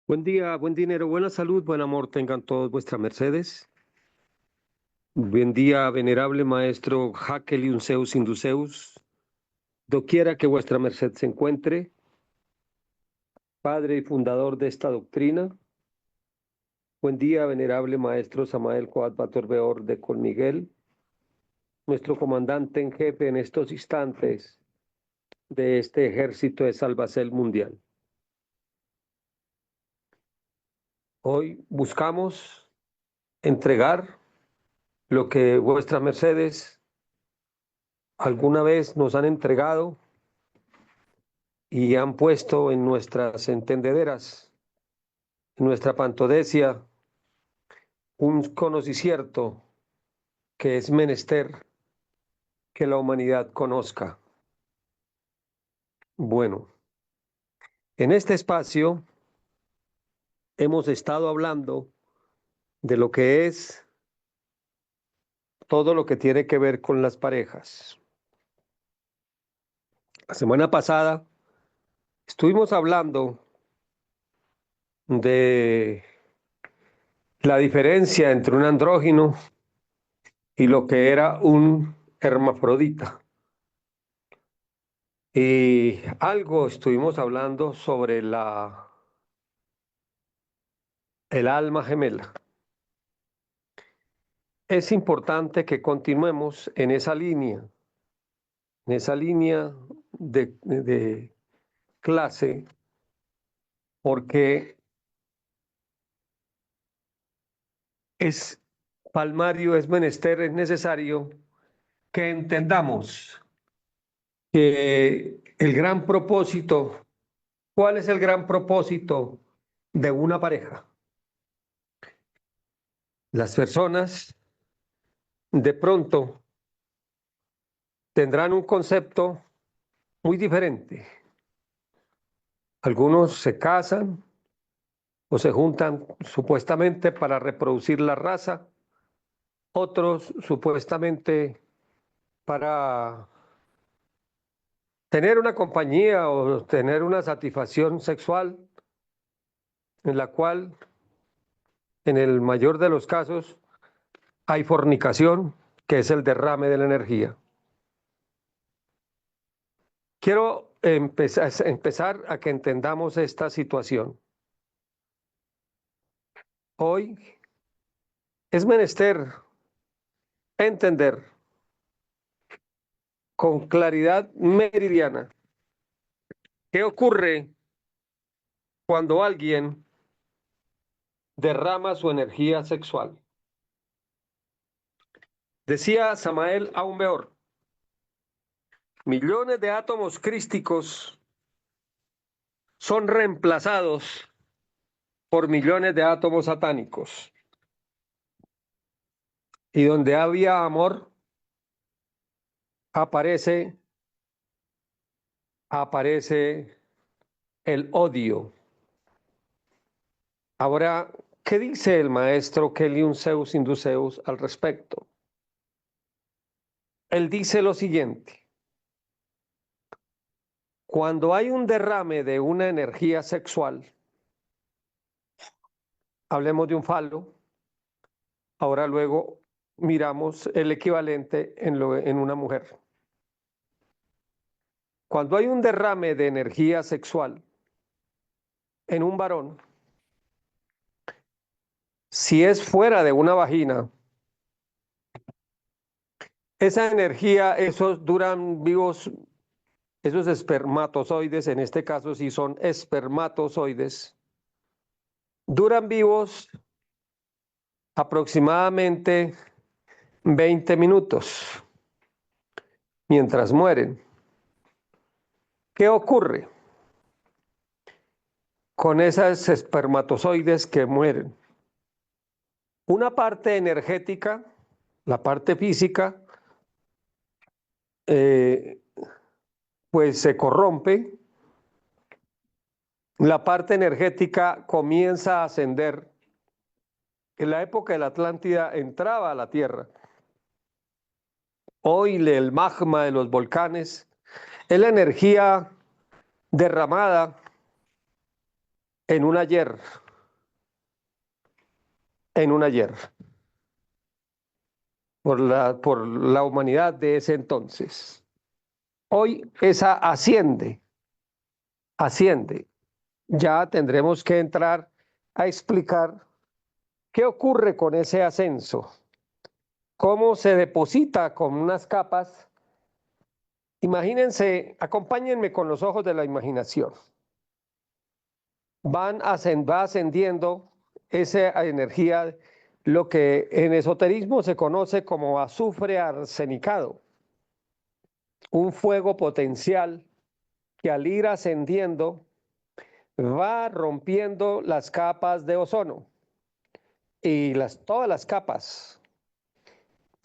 Buen día, buen dinero, buena salud, buen amor tengan todos vuestras mercedes. Buen día, venerable maestro Hakel y Unceus Induceus. Doquiera que vuestra merced se encuentre, padre y fundador de esta doctrina. Buen día, venerable maestro Samael Coat Batorbeor de Colmiguel, nuestro comandante en jefe en estos instantes de este ejército de salvacel mundial. Hoy buscamos entregar lo que vuestras mercedes alguna vez nos han entregado y han puesto en nuestras entendederas, en nuestra pantodecia, un conocimiento que es menester que la humanidad conozca. Bueno, en este espacio hemos estado hablando de lo que es todo lo que tiene que ver con las parejas. La semana pasada estuvimos hablando de la diferencia entre un andrógino y lo que era un hermafrodita. Y algo estuvimos hablando sobre el alma gemela. Es importante que continuemos en esa línea de clase, porque es palmario, es menester, es necesario que entendamos que el gran propósito, ¿cuál es el gran propósito de una pareja? Las personas de pronto tendrán un concepto muy diferente. Algunos se casan o se juntan supuestamente para reproducir la raza, otros supuestamente para tener una compañía o tener una satisfacción sexual en la cual en el mayor de los casos hay fornicación, que es el derrame de la energía. Quiero empezar a que entendamos esta situación. Hoy es menester entender con claridad meridiana qué ocurre cuando alguien derrama su energía sexual. Decía Samael aún mejor, millones de átomos crísticos son reemplazados por millones de átomos satánicos. Y donde había amor, aparece el odio. Ahora, ¿qué dice el maestro Keliun Zeus Induceus al respecto? Él dice lo siguiente: cuando hay un derrame de una energía sexual, hablemos de un falo, ahora luego miramos el equivalente en una mujer. Cuando hay un derrame de energía sexual en un varón, si es fuera de una vagina, esa energía, esos duran vivos, esos espermatozoides, en este caso sí son espermatozoides, duran vivos aproximadamente 20 minutos mientras mueren. ¿Qué ocurre con esas espermatozoides que mueren? Una parte energética, la parte física, eh, pues se corrompe, la parte energética comienza a ascender. En la época de la Atlántida entraba a la Tierra. Hoy el magma de los volcanes es la energía derramada en un ayer, en un ayer, por la humanidad de ese entonces. Hoy esa asciende. Ya tendremos que entrar a explicar qué ocurre con ese ascenso, cómo se deposita con unas capas. Imagínense, acompáñenme con los ojos de la imaginación. Va ascendiendo esa energía, lo que en esoterismo se conoce como azufre arsenicado, un fuego potencial que al ir ascendiendo va rompiendo las capas de ozono y todas las capas.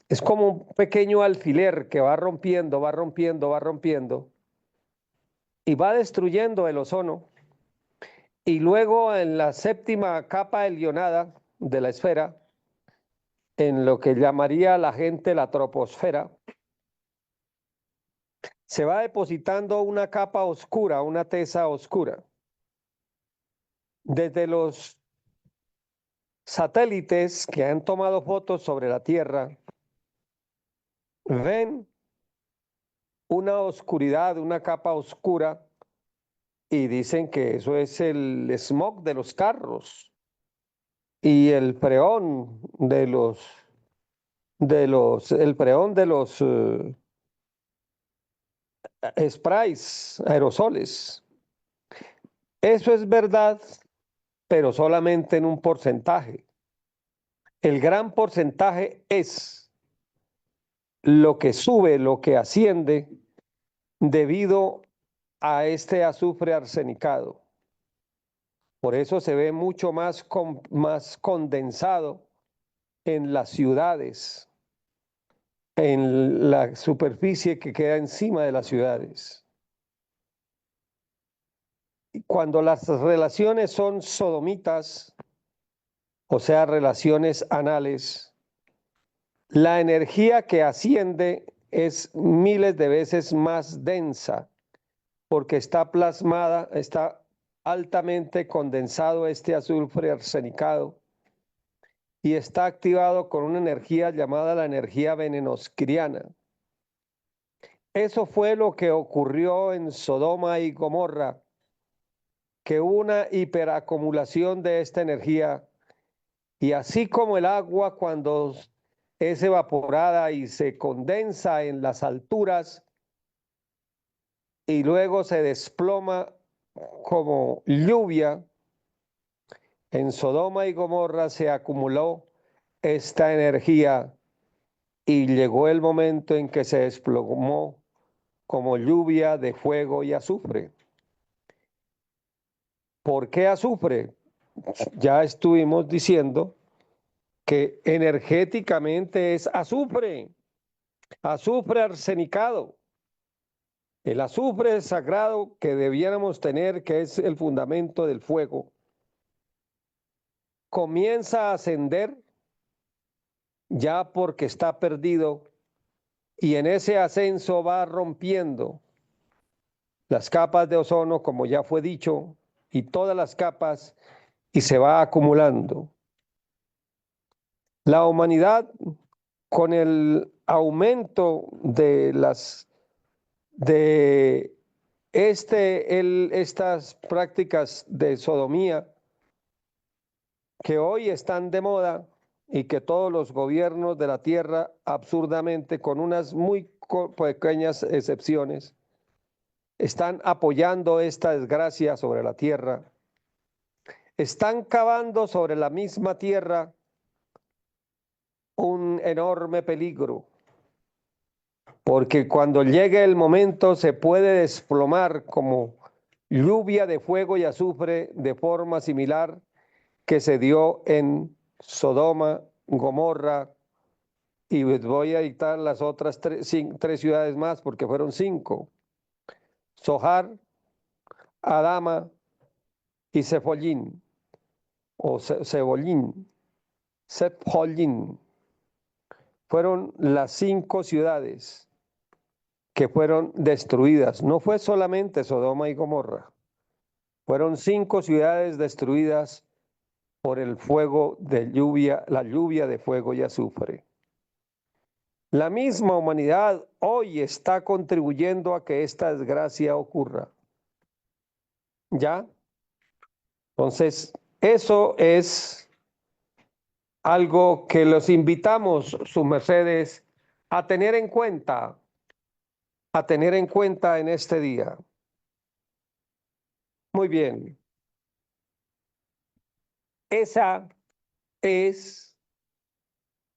Es como un pequeño alfiler que va rompiendo, va rompiendo, va rompiendo y va destruyendo el ozono. Y luego en la séptima capa helionada de la esfera, en lo que llamaría la gente la troposfera, se va depositando una capa oscura, una tesa oscura. Desde los satélites que han tomado fotos sobre la Tierra, ven una oscuridad, una capa oscura, y dicen que eso es el smog de los carros y el preón el preón de los sprays, aerosoles. Eso es verdad, pero solamente en un porcentaje. El gran porcentaje es lo que sube, lo que asciende debido a este azufre arsenicado. Por eso se ve mucho más condensado en las ciudades, en la superficie que queda encima de las ciudades. Cuando las relaciones son sodomitas, o sea, relaciones anales, la energía que asciende es miles de veces más densa porque está plasmada, está altamente condensado este azufre arsenicado y está activado con una energía llamada la energía venenoscriana. Eso fue lo que ocurrió en Sodoma y Gomorra, que hubo una hiperacumulación de esta energía y así como el agua cuando es evaporada y se condensa en las alturas y luego se desploma como lluvia, en Sodoma y Gomorra se acumuló esta energía y llegó el momento en que se desplomó como lluvia de fuego y azufre. ¿Por qué azufre? Ya estuvimos diciendo que energéticamente es azufre, azufre arsenicado. El azufre sagrado que debiéramos tener, que es el fundamento del fuego, comienza a ascender ya porque está perdido y en ese ascenso va rompiendo las capas de ozono, como ya fue dicho, y todas las capas y se va acumulando. La humanidad, con el aumento de estas prácticas de sodomía que hoy están de moda y que todos los gobiernos de la tierra absurdamente, con unas muy pequeñas excepciones, están apoyando esta desgracia sobre la tierra, están cavando sobre la misma tierra un enorme peligro, porque cuando llegue el momento se puede desplomar como lluvia de fuego y azufre de forma similar que se dio en Sodoma, Gomorra, y voy a dictar las otras tres ciudades más porque fueron 5: Zohar, Adama y Cefollín, o Cebollín, Cefollín. Fueron las 5 ciudades que fueron destruidas. No fue solamente Sodoma y Gomorra. Fueron 5 ciudades destruidas por el fuego de lluvia, la lluvia de fuego y azufre. La misma humanidad hoy está contribuyendo a que esta desgracia ocurra. ¿Ya? Entonces, eso es algo que los invitamos, sus mercedes, a tener en cuenta, en este día. Muy bien. Esa es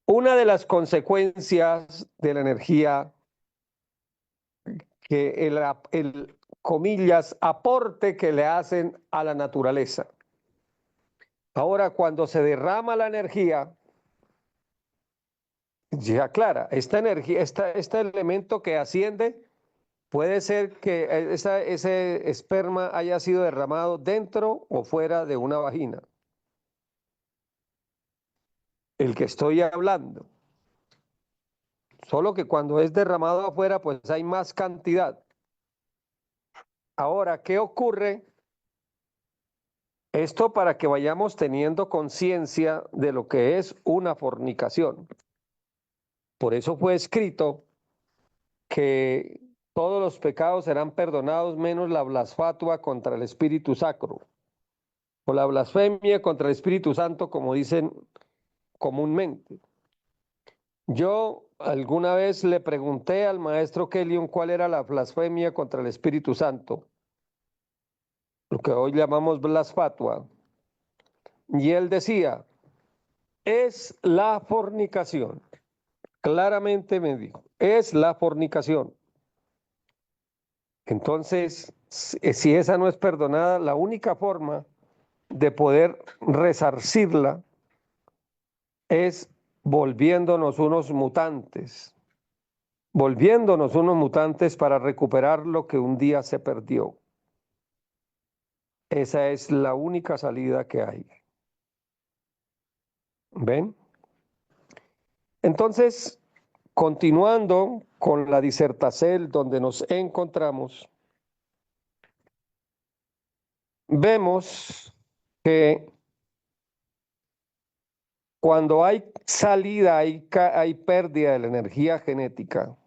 una de las consecuencias de la energía que comillas, aporte que le hacen a la naturaleza. Ahora, cuando se derrama la energía, ya clara, esta energía, este elemento que asciende, puede ser que ese esperma haya sido derramado dentro o fuera de una vagina. El que estoy hablando. Solo que cuando es derramado afuera, pues hay más cantidad. Ahora, ¿qué ocurre? Esto para que vayamos teniendo conciencia de lo que es una fornicación. Por eso fue escrito que todos los pecados serán perdonados menos la blasfatua contra el Espíritu Sacro o la blasfemia contra el Espíritu Santo, como dicen comúnmente. Yo alguna vez le pregunté al maestro Kelly cuál era la blasfemia contra el Espíritu Santo, lo que hoy llamamos blasfatua, y él decía, es la fornicación. Claramente me dijo, es la fornicación. Entonces, si esa no es perdonada, la única forma de poder resarcirla es volviéndonos unos mutantes para recuperar lo que un día se perdió. Esa es la única salida que hay. ¿Ven? Entonces, continuando con la disertacel donde nos encontramos, vemos que cuando hay salida, hay pérdida de la energía genética.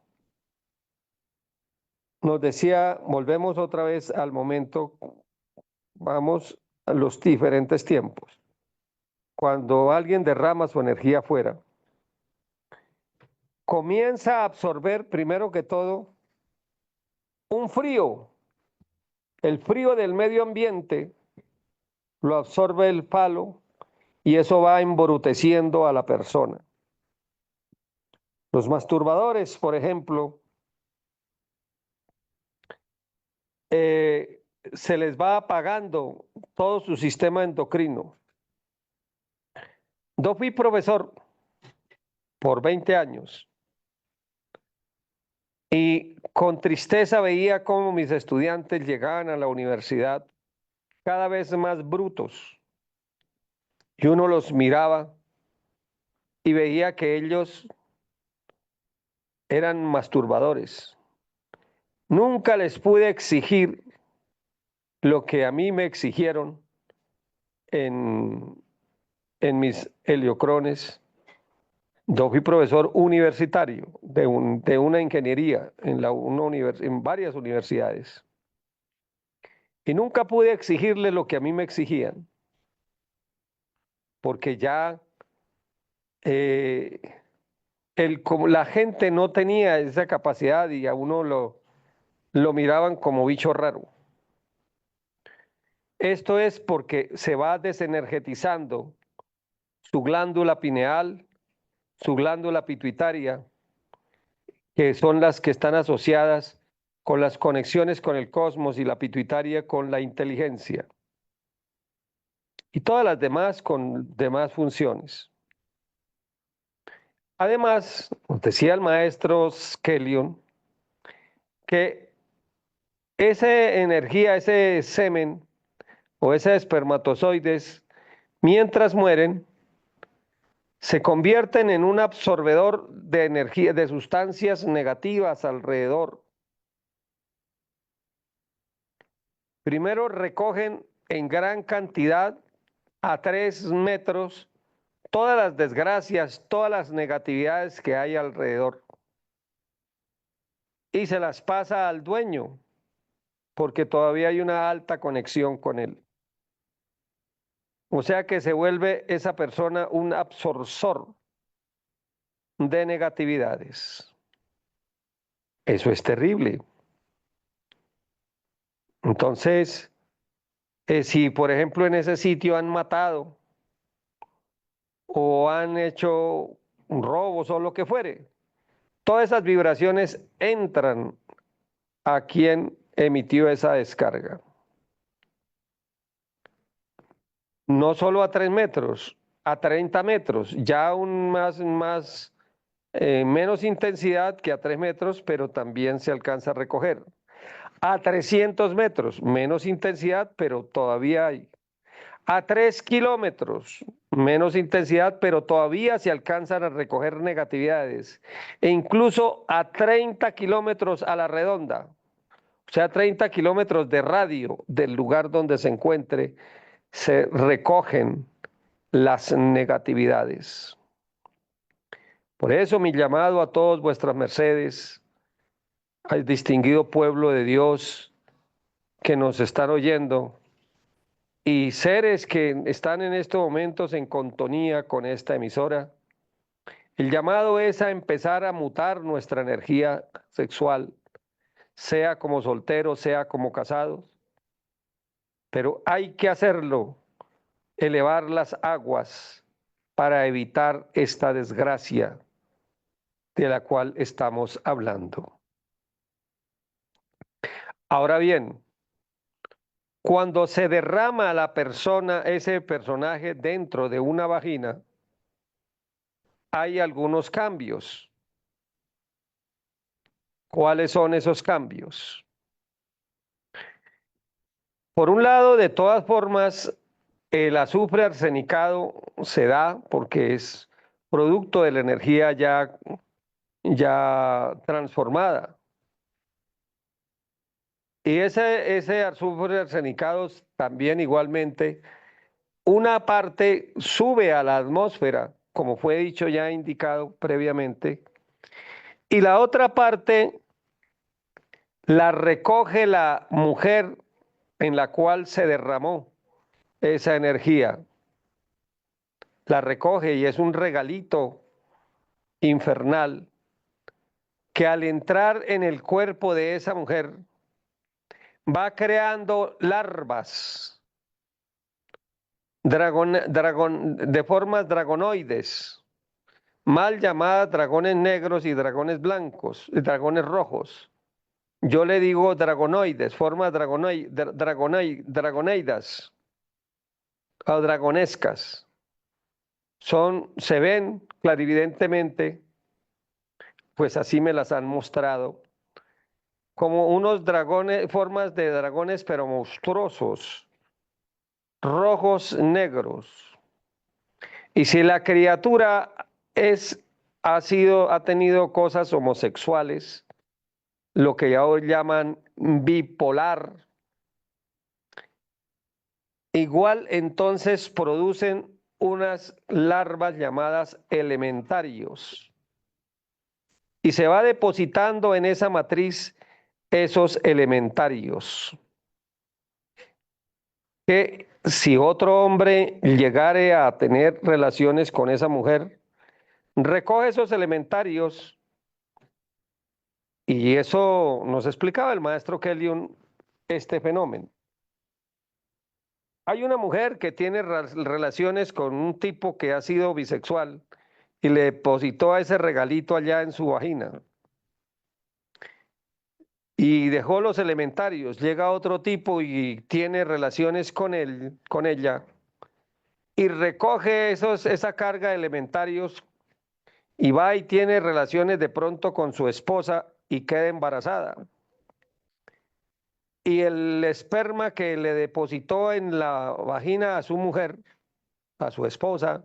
Nos decía, volvemos otra vez al momento, vamos a los diferentes tiempos. Cuando alguien derrama su energía afuera, comienza a absorber primero que todo un frío. El frío del medio ambiente lo absorbe el palo y eso va embruteciendo a la persona. Los masturbadores, por ejemplo, se les va apagando todo su sistema endocrino. Yo fui profesor por 20 años y con tristeza veía cómo mis estudiantes llegaban a la universidad cada vez más brutos. Y uno los miraba y veía que ellos eran masturbadores. Nunca les pude exigir lo que a mí me exigieron en, en mis heliocrones. Yo fui profesor universitario de una ingeniería en varias universidades. Y nunca pude exigirle lo que a mí me exigían, porque ya como la gente no tenía esa capacidad y a uno lo miraban como bicho raro. Esto es porque se va desenergetizando su glándula pineal, su glándula pituitaria, que son las que están asociadas con las conexiones con el cosmos y la pituitaria con la inteligencia. Y todas las demás con demás funciones. Además, nos decía el maestro Skellion que esa energía, ese semen o esos espermatozoides, mientras mueren, se convierten en un absorbedor de energía, de sustancias negativas alrededor. Primero recogen en gran cantidad a 3 metros todas las desgracias, todas las negatividades que hay alrededor y se las pasa al dueño porque todavía hay una alta conexión con él. O sea que se vuelve esa persona un absorbor de negatividades. Eso es terrible. Entonces, si por ejemplo en ese sitio han matado o han hecho robos o lo que fuere, todas esas vibraciones entran a quien emitió esa descarga. No solo a 3 metros, a 30 metros, ya aún menos intensidad que a 3 metros, pero también se alcanza a recoger. A 300 metros, menos intensidad, pero todavía hay. A 3 kilómetros, menos intensidad, pero todavía se alcanzan a recoger negatividades. E incluso a 30 kilómetros a la redonda, o sea, 30 kilómetros de radio del lugar donde se encuentre, se recogen las negatividades. Por eso mi llamado a todos vuestras mercedes, al distinguido pueblo de Dios que nos están oyendo y seres que están en estos momentos en contonía con esta emisora, el llamado es a empezar a mutar nuestra energía sexual, sea como solteros, sea como casados, pero hay que hacerlo, elevar las aguas para evitar esta desgracia de la cual estamos hablando. Ahora bien, cuando se derrama la persona, ese personaje dentro de una vagina, hay algunos cambios. ¿Cuáles son esos cambios? Por un lado, de todas formas, el azufre arsenicado se da porque es producto de la energía ya transformada. Y ese azufre arsenicado también igualmente, una parte sube a la atmósfera, como fue dicho ya indicado previamente, y la otra parte la recoge la mujer en la cual se derramó esa energía. La recoge y es un regalito infernal que al entrar en el cuerpo de esa mujer va creando larvas de formas dragonoides, mal llamadas dragones negros y dragones blancos, y dragones rojos. Yo le digo dragonoides, formas dragoneidas o dragonescas. Se ven clarividentemente, pues así me las han mostrado, como unos dragones, formas de dragones, pero monstruosos, rojos, negros. Y si la criatura ha tenido cosas homosexuales, lo que ya hoy llaman bipolar, igual entonces producen unas larvas llamadas elementarios. Y se va depositando en esa matriz esos elementarios. Que si otro hombre llegare a tener relaciones con esa mujer, recoge esos elementarios, y eso nos explicaba el maestro Kelly este fenómeno. Hay una mujer que tiene relaciones con un tipo que ha sido bisexual y le depositó ese regalito allá en su vagina y dejó los elementarios. Llega otro tipo y tiene relaciones con ella y recoge esa carga de elementarios y va y tiene relaciones de pronto con su esposa y queda embarazada. Y el esperma que le depositó en la vagina a su mujer, a su esposa,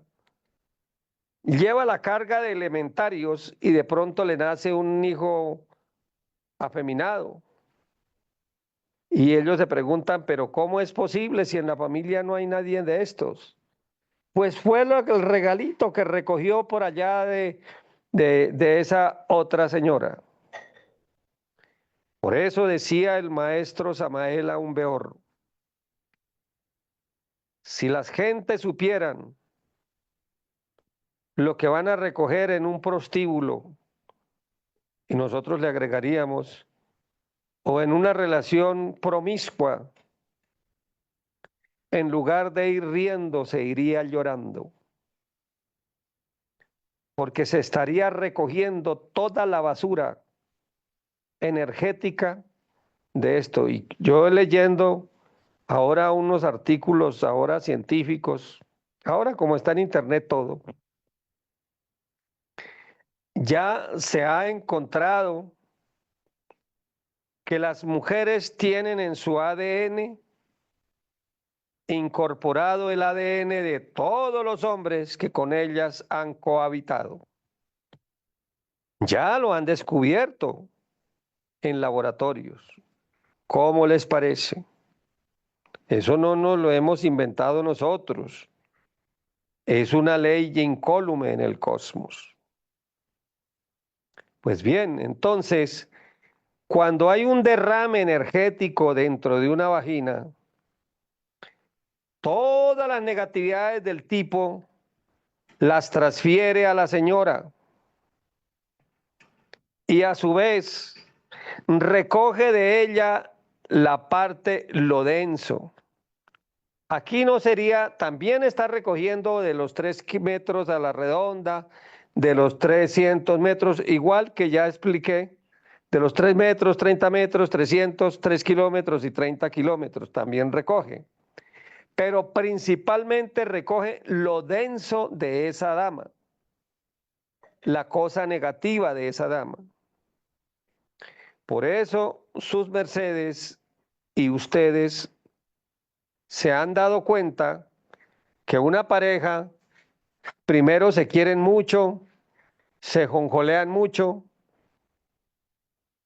lleva la carga de elementarios y de pronto le nace un hijo afeminado. Y ellos se preguntan, pero ¿cómo es posible si en la familia no hay nadie de estos? Pues fue el regalito que recogió por allá de esa otra señora. Por eso decía el maestro Samael Aún Weor, si las gentes supieran lo que van a recoger en un prostíbulo, y nosotros le agregaríamos, o en una relación promiscua, en lugar de ir riendo, se iría llorando, porque se estaría recogiendo toda la basura energética de esto. Y yo leyendo ahora unos artículos, ahora científicos, ahora como está en internet todo, ya se ha encontrado que las mujeres tienen en su ADN incorporado el ADN de todos los hombres que con ellas han cohabitado. Ya lo han descubierto en laboratorios. ¿Cómo les parece? Eso no nos lo hemos inventado nosotros. Es una ley incólume en el cosmos. Pues bien, entonces, cuando hay un derrame energético dentro de una vagina, todas las negatividades del tipo las transfiere a la señora y a su vez recoge de ella la parte, lo denso. Aquí no sería, también está recogiendo de los 3 metros a la redonda, de los 300 metros, igual que ya expliqué, de los 3 metros, 30 metros, 300, 3 kilómetros y 30 kilómetros, también recoge. Pero principalmente recoge lo denso de esa dama, la cosa negativa de esa dama. Por eso sus mercedes y ustedes se han dado cuenta que una pareja primero se quieren mucho, se jonjolean mucho,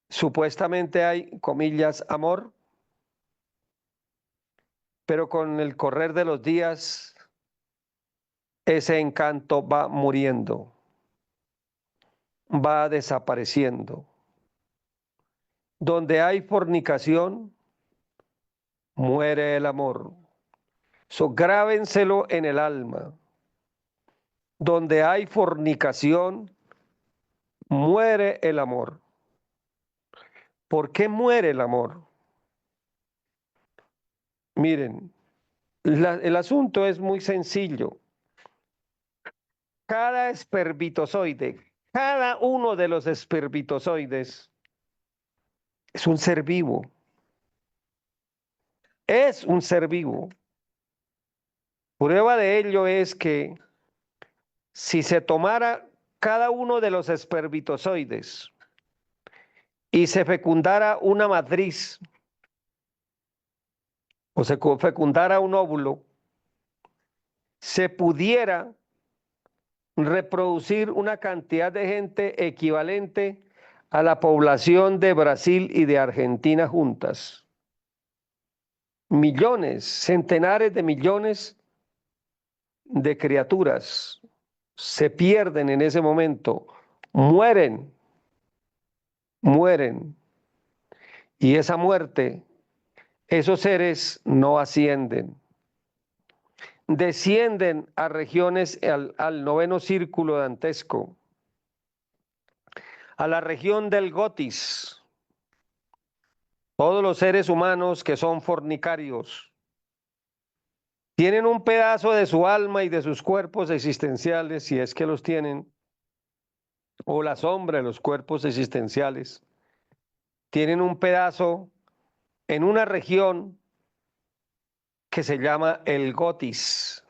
supuestamente hay, comillas, amor, pero con el correr de los días ese encanto va muriendo, va desapareciendo. Donde hay fornicación, muere el amor. So, grábenselo en el alma. Donde hay fornicación, muere el amor. ¿Por qué muere el amor? Miren, el asunto es muy sencillo. Cada espermatozoide, cada uno de los espermatozoides es un ser vivo. Es un ser vivo. Prueba de ello es que si se tomara cada uno de los espermatozoides y se fecundara una matriz o se fecundara un óvulo, se pudiera reproducir una cantidad de gente equivalente a la población de Brasil y de Argentina juntas. Millones, centenares de millones de criaturas se pierden en ese momento, mueren, mueren. Y esa muerte, esos seres no ascienden, descienden a regiones, al noveno círculo dantesco, a la región del Gotis. Todos los seres humanos que son fornicarios tienen un pedazo de su alma y de sus cuerpos existenciales, si es que los tienen, o la sombra de los cuerpos existenciales, tienen un pedazo en una región que se llama el Gotis,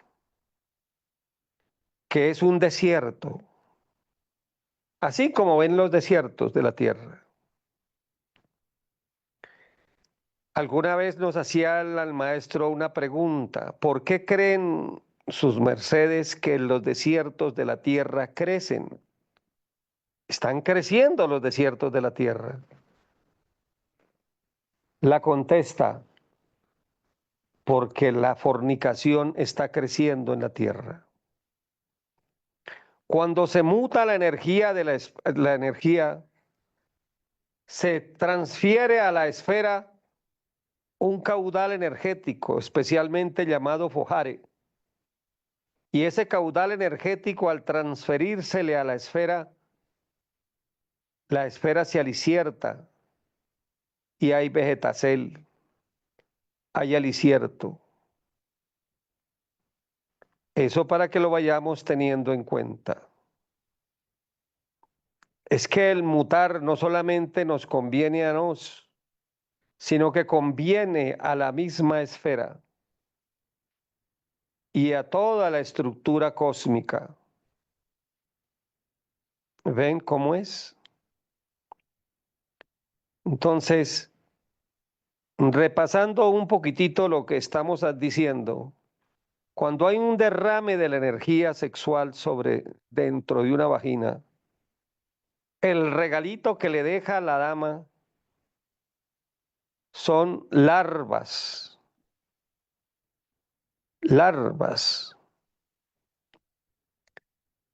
que es un desierto, así como ven los desiertos de la tierra. Alguna vez nos hacía al maestro una pregunta: ¿por qué creen sus mercedes que los desiertos de la tierra crecen? Están creciendo los desiertos de la tierra. La contesta, porque la fornicación está creciendo en la tierra. Cuando se muta la energía la energía, se transfiere a la esfera un caudal energético, especialmente llamado Fojare. Y ese caudal energético, al transferírsele a la esfera se alicierta y hay vegetacel, hay alicierto. Eso para que lo vayamos teniendo en cuenta. Es que el mutar no solamente nos conviene a nos, sino que conviene a la misma esfera y a toda la estructura cósmica. ¿Ven cómo es? Entonces, repasando un poquitito lo que estamos diciendo, cuando hay un derrame de la energía sexual sobre dentro de una vagina, el regalito que le deja a la dama son larvas, larvas.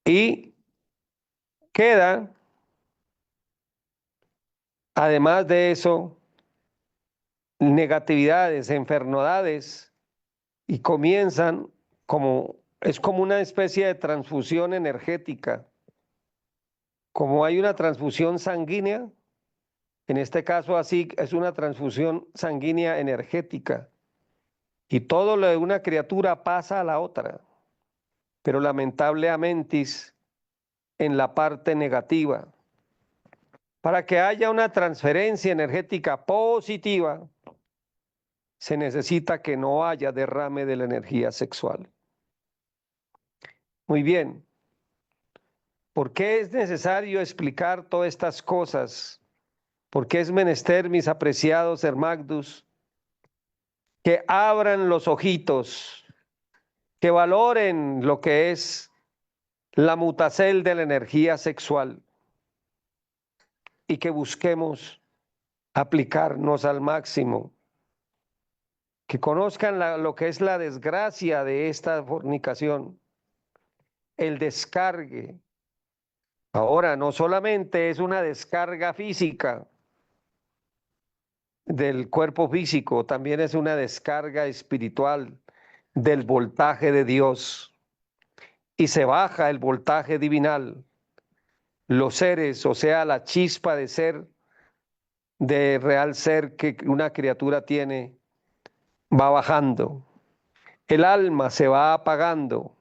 Y queda, además de eso, negatividades, enfermedades, y comienzan es como una especie de transfusión energética. Como hay una transfusión sanguínea, en este caso así es una transfusión sanguínea energética. Y todo lo de una criatura pasa a la otra, pero lamentablemente en la parte negativa. Para que haya una transferencia energética positiva, se necesita que no haya derrame de la energía sexual. Muy bien. ¿Por qué es necesario explicar todas estas cosas? ¿Por qué es menester, mis apreciados hermagdus, que abran los ojitos, que valoren lo que es la mutacel de la energía sexual y que busquemos aplicarnos al máximo, que conozcan lo que es la desgracia de esta fornicación, el descargue? Ahora, no solamente es una descarga física del cuerpo físico, también es una descarga espiritual del voltaje de Dios y se baja el voltaje divinal. Los seres, o sea, la chispa de ser, de real ser que una criatura tiene, va bajando. El alma se va apagando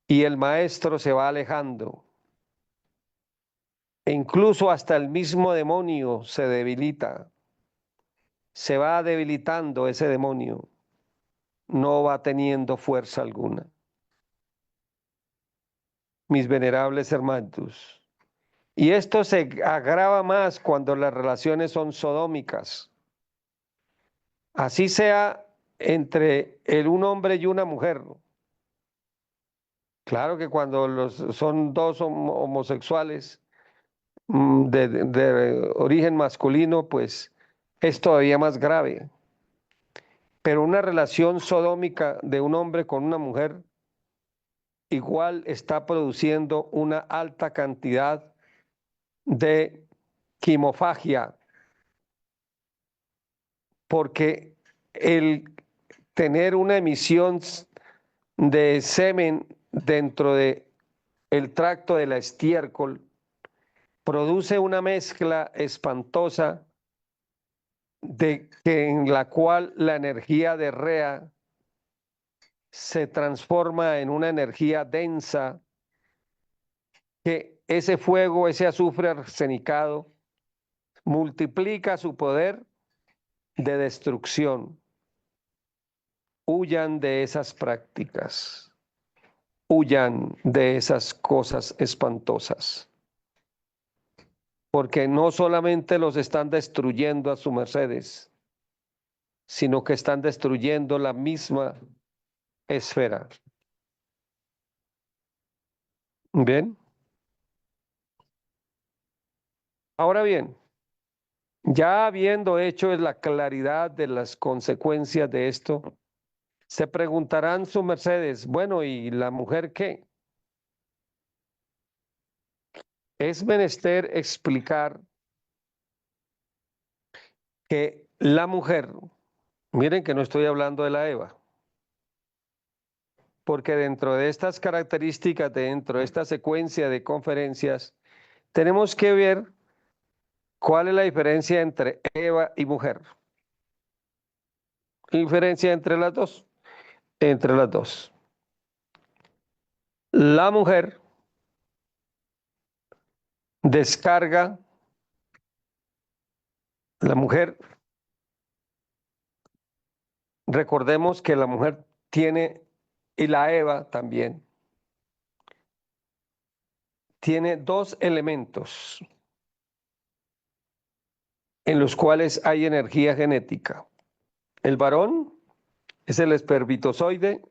y el maestro se va alejando. E incluso hasta el mismo demonio se debilita, se va debilitando ese demonio, no va teniendo fuerza alguna. Mis venerables hermanos. Y esto se agrava más cuando las relaciones son sodómicas. Así sea entre un hombre y una mujer. Claro que cuando son dos homosexuales de origen masculino, pues es todavía más grave. Pero una relación sodómica de un hombre con una mujer igual está produciendo una alta cantidad de quimofagia, porque el tener una emisión de semen dentro de el tracto de la estiércol produce una mezcla espantosa en la cual la energía de Rea se transforma en una energía densa, que ese fuego, ese azufre arsenicado, multiplica su poder de destrucción. Huyan de esas prácticas, huyan de esas cosas espantosas, porque no solamente los están destruyendo a su mercedes, sino que están destruyendo la misma esfera. Bien. Ahora bien, Ya habiendo hecho la claridad de las consecuencias de esto, se preguntarán sus mercedes, bueno, ¿y la mujer qué? Es menester explicar que la mujer, miren que no estoy hablando de la Eva, porque dentro de estas características, dentro de esta secuencia de conferencias, tenemos que ver cuál es la diferencia entre Eva y mujer. Diferencia entre las dos. Entre las dos. La mujer descarga, la mujer, recordemos que la mujer tiene, y la Eva también, tiene dos elementos en los cuales hay energía genética. El varón es el espermatozoide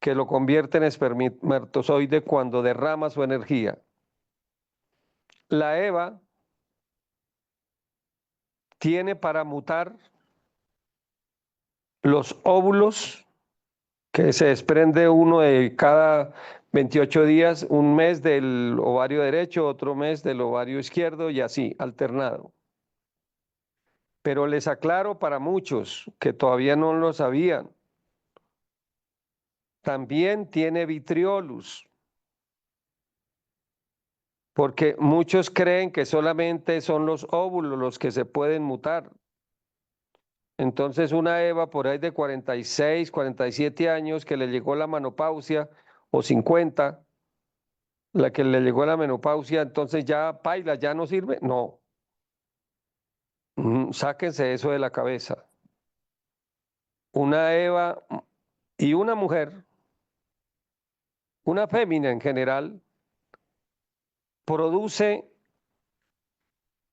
que lo convierte en espermatozoide cuando derrama su energía. La Eva tiene para mutar los óvulos, que se desprende uno de cada 28 días, un mes del ovario derecho, otro mes del ovario izquierdo y así, alternado. Pero les aclaro para muchos que todavía no lo sabían, también tiene vitriolus, porque muchos creen que solamente son los óvulos los que se pueden mutar. Entonces una Eva por ahí de 46, 47 años que le llegó la menopausia o 50, la que le llegó la menopausia, entonces ya paila, ya no sirve. No, sáquense eso de la cabeza. Una Eva y una mujer, una fémina en general, produce,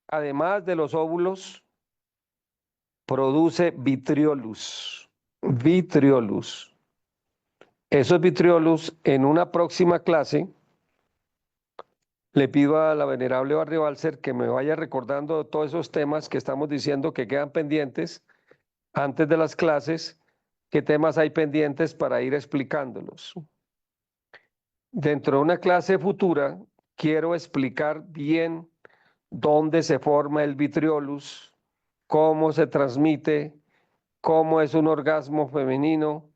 además de los óvulos, produce vitriolus. Vitriolus. Esos vitriolus en una próxima clase le pido a la venerable Barribalser que me vaya recordando todos esos temas que estamos diciendo que quedan pendientes antes de las clases, qué temas hay pendientes para ir explicándolos. Dentro de una clase futura, quiero explicar bien dónde se forma el vitriolus, cómo se transmite, cómo es un orgasmo femenino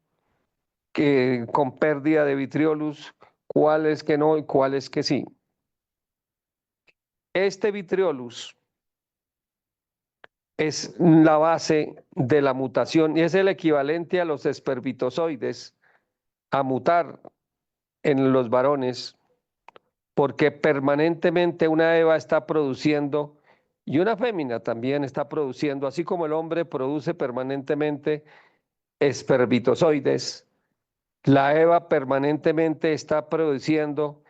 con pérdida de vitriolus, cuáles que no y cuáles que sí. Este vitriolus es la base de la mutación y es el equivalente a los espermatozoides a mutar en los varones, porque permanentemente una Eva está produciendo y una fémina también está produciendo, así como el hombre produce permanentemente espermatozoides, la Eva permanentemente está produciendo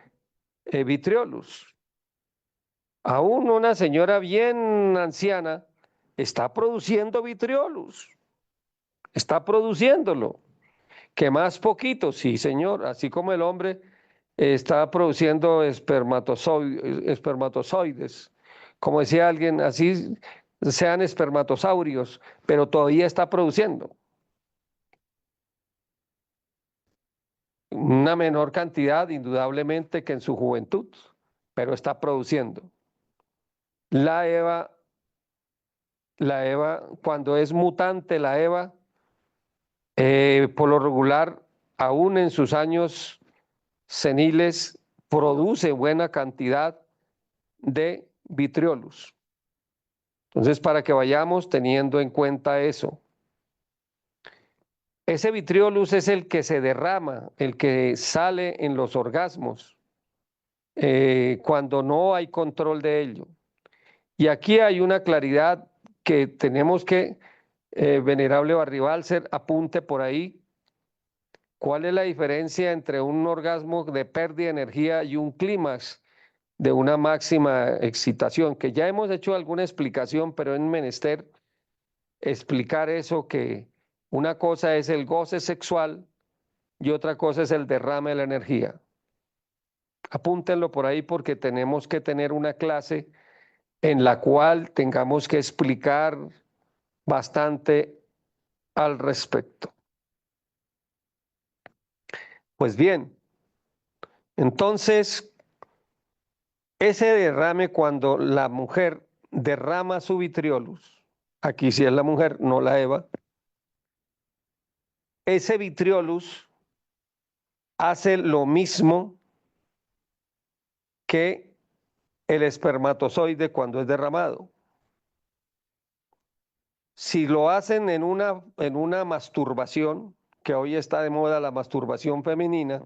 vitriolus. Aún una señora bien anciana está produciendo vitriolus, está produciéndolo. Que más poquito, sí, señor, así como el hombre está produciendo espermatozoides. Como decía alguien, así sean espermatosaurios, pero todavía está produciendo. Una menor cantidad, indudablemente, que en su juventud, pero está produciendo. La Eva, cuando es mutante, la Eva, por lo regular, aún en sus años seniles, produce buena cantidad de vitriolus. Entonces, para que vayamos teniendo en cuenta eso. Ese vitriolus es el que se derrama, el que sale en los orgasmos, cuando no hay control de ello. Y aquí hay una claridad que tenemos que, venerable Barribalser, apunte por ahí. ¿Cuál es la diferencia entre un orgasmo de pérdida de energía y un clímax de una máxima excitación? Que ya hemos hecho alguna explicación, pero es menester explicar eso, que una cosa es el goce sexual y otra cosa es el derrame de la energía. Apúntenlo por ahí porque tenemos que tener una clase en la cual tengamos que explicar bastante al respecto. Pues bien, entonces, ese derrame cuando la mujer derrama su vitriolus, aquí sí es la mujer, no la Eva, ese vitriolus hace lo mismo que el espermatozoide cuando es derramado. Si lo hacen en una masturbación, que hoy está de moda la masturbación femenina,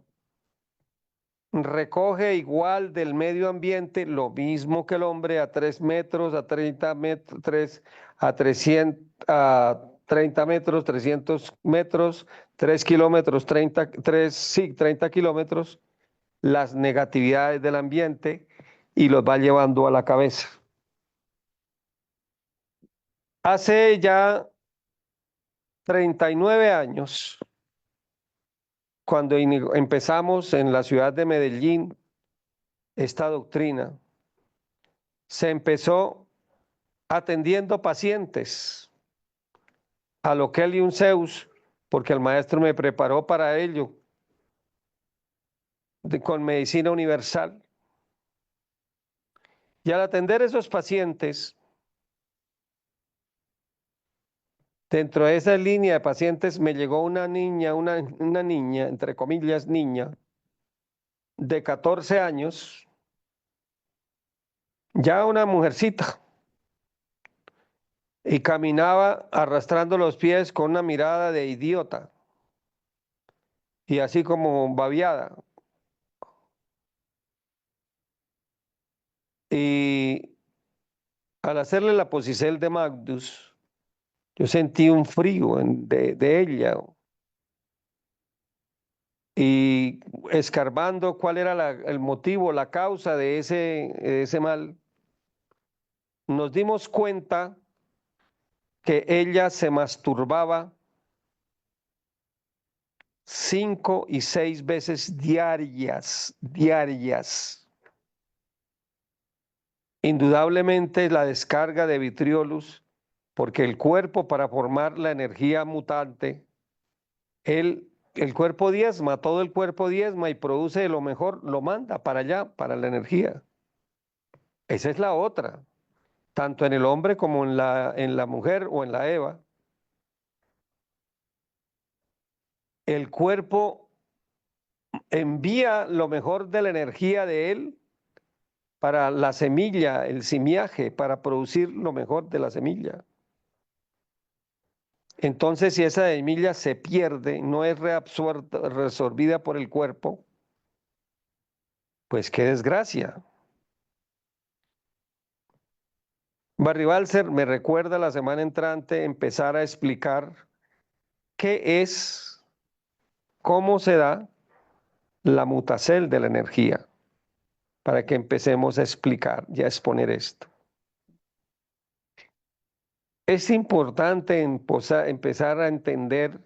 recoge igual del medio ambiente lo mismo que el hombre a 3 metros, a 30 metros, 3, a 300, a 30 metros, 300 metros, 3 kilómetros, 30 kilómetros, las negatividades del ambiente y los va llevando a la cabeza. Hace ya 39 años, cuando empezamos en la ciudad de Medellín esta doctrina, se empezó atendiendo pacientes a Loquelium Zeus, porque el maestro me preparó para ello, con medicina universal. Y al atender esos pacientes, dentro de esa línea de pacientes me llegó una niña, entre comillas, niña, de 14 años, ya una mujercita, y caminaba arrastrando los pies con una mirada de idiota, y así como babiada. Y al hacerle la posicel de Magdus, yo sentí un frío de ella y escarbando cuál era el motivo, la causa de ese mal, nos dimos cuenta que ella se masturbaba 5 y 6 veces diarias. Indudablemente la descarga de vitriolus, porque el cuerpo para formar la energía mutante, el cuerpo diezma, todo el cuerpo diezma y produce lo mejor, lo manda para allá, para la energía. Esa es la otra, tanto en el hombre como en la mujer o en la Eva. El cuerpo envía lo mejor de la energía de él para la semilla, el simiaje, para producir lo mejor de la semilla. Entonces, si esa semilla se pierde, no es reabsorbida por el cuerpo, pues qué desgracia. Barry Balser me recuerda la semana entrante empezar a explicar qué es, cómo se da la mutacel de la energía, para que empecemos a explicar y a exponer esto. Es importante empezar a entender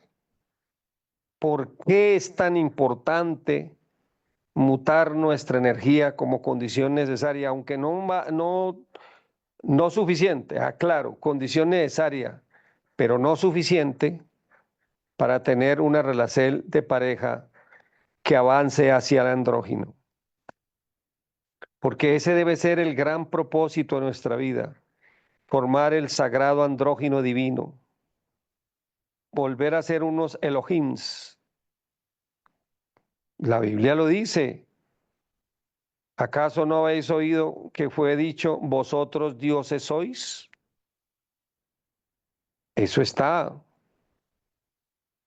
por qué es tan importante mutar nuestra energía como condición necesaria, aunque no suficiente, aclaro, condición necesaria, pero no suficiente para tener una relación de pareja que avance hacia el andrógino. Porque ese debe ser el gran propósito de nuestra vida, formar el sagrado andrógino divino, volver a ser unos Elohims. La Biblia lo dice. ¿Acaso no habéis oído que fue dicho, vosotros dioses sois? Eso está.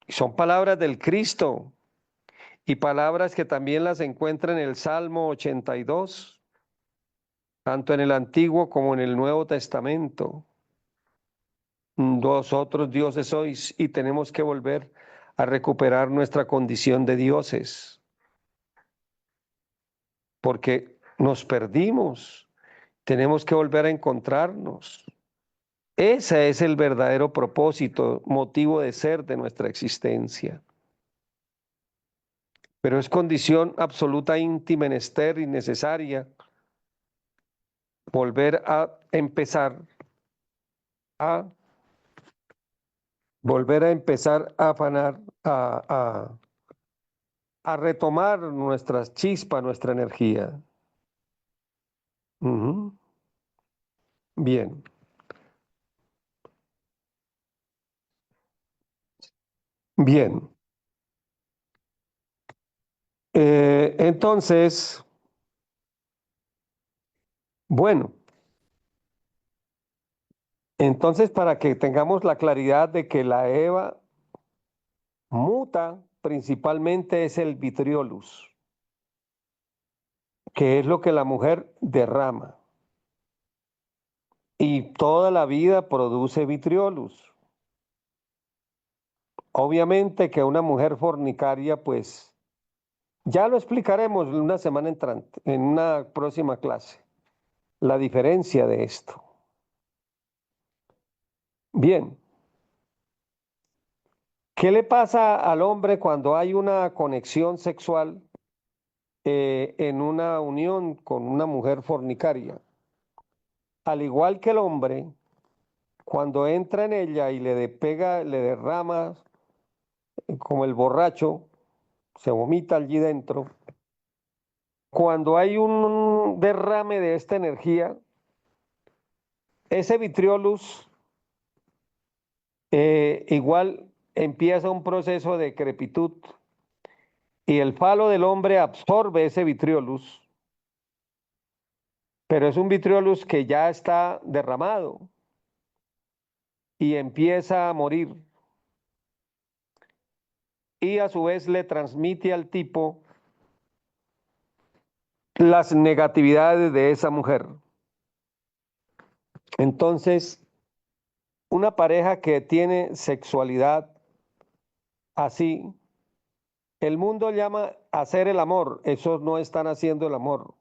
Son palabras del Cristo y palabras que también las encuentra en el Salmo 82, tanto en el Antiguo como en el Nuevo Testamento. Vosotros dioses sois y tenemos que volver a recuperar nuestra condición de dioses, porque nos perdimos, tenemos que volver a encontrarnos. Ese es el verdadero propósito, motivo de ser de nuestra existencia. Pero es condición absoluta, íntima, menester y necesaria volver a empezar a a afanar, a retomar nuestras chispas, nuestra energía. Ujú. Bien, bien. Entonces, bueno, entonces para que tengamos la claridad de que la Eva muta, principalmente es el vitriolus, que es lo que la mujer derrama. Y toda la vida produce vitriolus. Obviamente que una mujer fornicaria, pues ya lo explicaremos una semana entrante, en una próxima clase, la diferencia de esto. Bien, ¿qué le pasa al hombre cuando hay una conexión sexual en una unión con una mujer fornicaria? Al igual que el hombre, cuando entra en ella y pega, le derrama como el borracho, se vomita allí dentro. Cuando hay un derrame de esta energía, ese vitriolus igual empieza un proceso de decrepitud y el falo del hombre absorbe ese vitriolus, pero es un vitriolus que ya está derramado y empieza a morir y a su vez le transmite al tipo las negatividades de esa mujer. Entonces, una pareja que tiene sexualidad así, el mundo llama hacer el amor, esos no están haciendo el amor,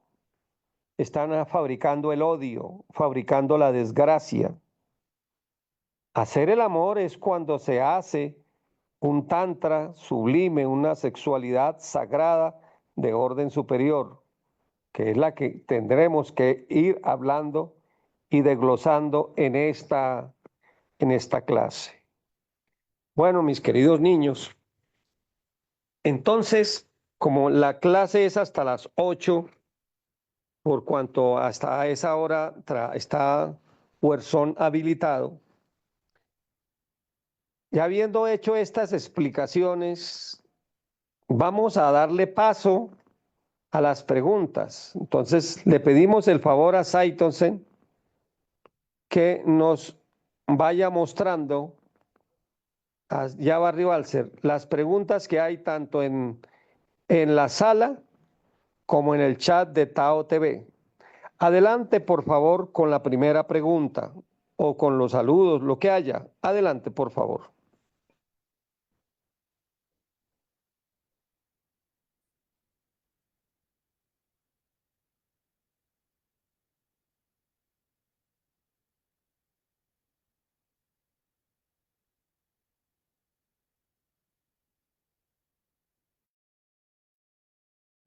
están fabricando el odio, fabricando la desgracia. Hacer el amor es cuando se hace un tantra sublime, una sexualidad sagrada de orden superior, que es la que tendremos que ir hablando y desglosando en esta clase. Bueno, mis queridos niños, entonces, como la clase es hasta las 8, por cuanto hasta esa hora está Huerzón habilitado, ya habiendo hecho estas explicaciones, vamos a darle paso a las preguntas. Entonces, le pedimos el favor a Saitosen que nos vaya mostrando, ya Barry Balser, las preguntas que hay tanto en la sala como en el chat de Tao TV. Adelante, por favor, con la primera pregunta o con los saludos, lo que haya. Adelante, por favor.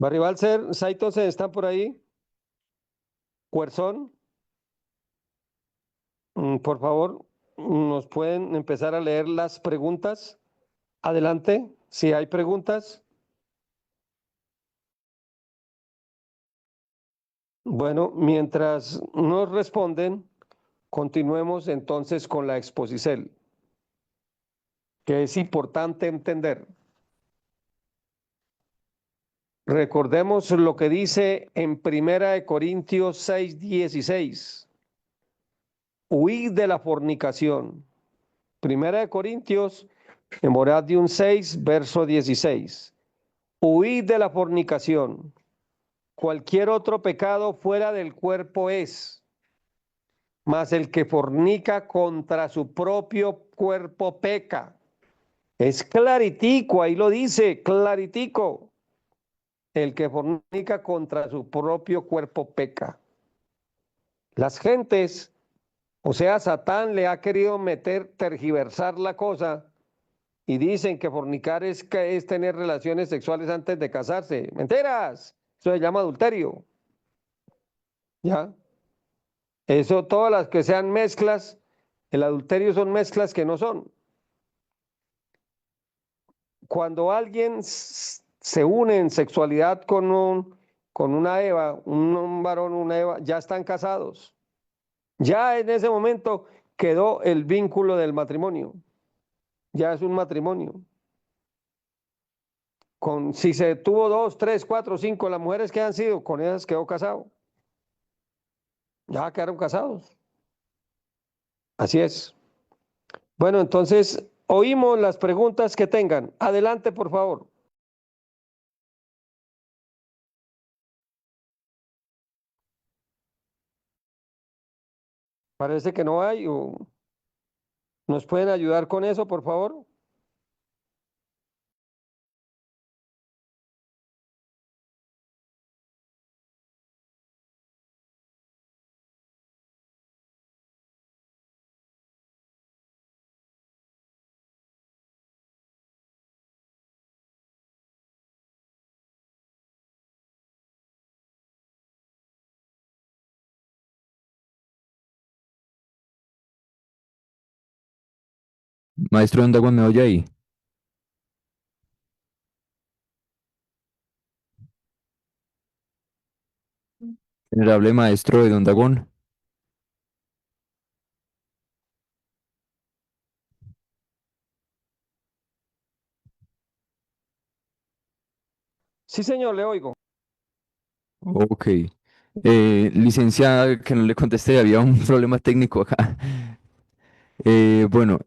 Barry Balser, Saitosen, ¿están por ahí? Cuerzón, por favor, nos pueden empezar a leer las preguntas. Adelante, si hay preguntas. Bueno, mientras nos responden, continuemos entonces con la exposición, que es importante entender. Recordemos lo que dice en Primera de Corintios 6:16. Huid de la fornicación. Primera de Corintios, en Moradium 6, verso 16. Huid de la fornicación. Cualquier otro pecado fuera del cuerpo es, mas el que fornica contra su propio cuerpo peca. Es claritico, ahí lo dice, claritico. El que fornica contra su propio cuerpo peca. Las gentes, o sea, Satán le ha querido tergiversar la cosa y dicen que fornicar es tener relaciones sexuales antes de casarse. Mentiras, eso se llama adulterio. ¿Ya? Eso, todas las que sean mezclas, el adulterio son mezclas que no son. Cuando alguien se une en sexualidad con una Eva, un varón, una Eva, ya están casados. Ya en ese momento quedó el vínculo del matrimonio. Ya es un matrimonio. Si se tuvo dos, tres, cuatro, cinco, las mujeres que han sido, con ellas quedó casado. Ya quedaron casados. Así es. Bueno, entonces oímos las preguntas que tengan. Adelante, por favor. Parece que no hay. ¿Nos pueden ayudar con eso, por favor? Maestro Ondagón, ¿me oye ahí? Venerable maestro de Ondagón. Sí, señor, le oigo. Ok. Licenciada, que no le contesté, había un problema técnico acá. Bueno,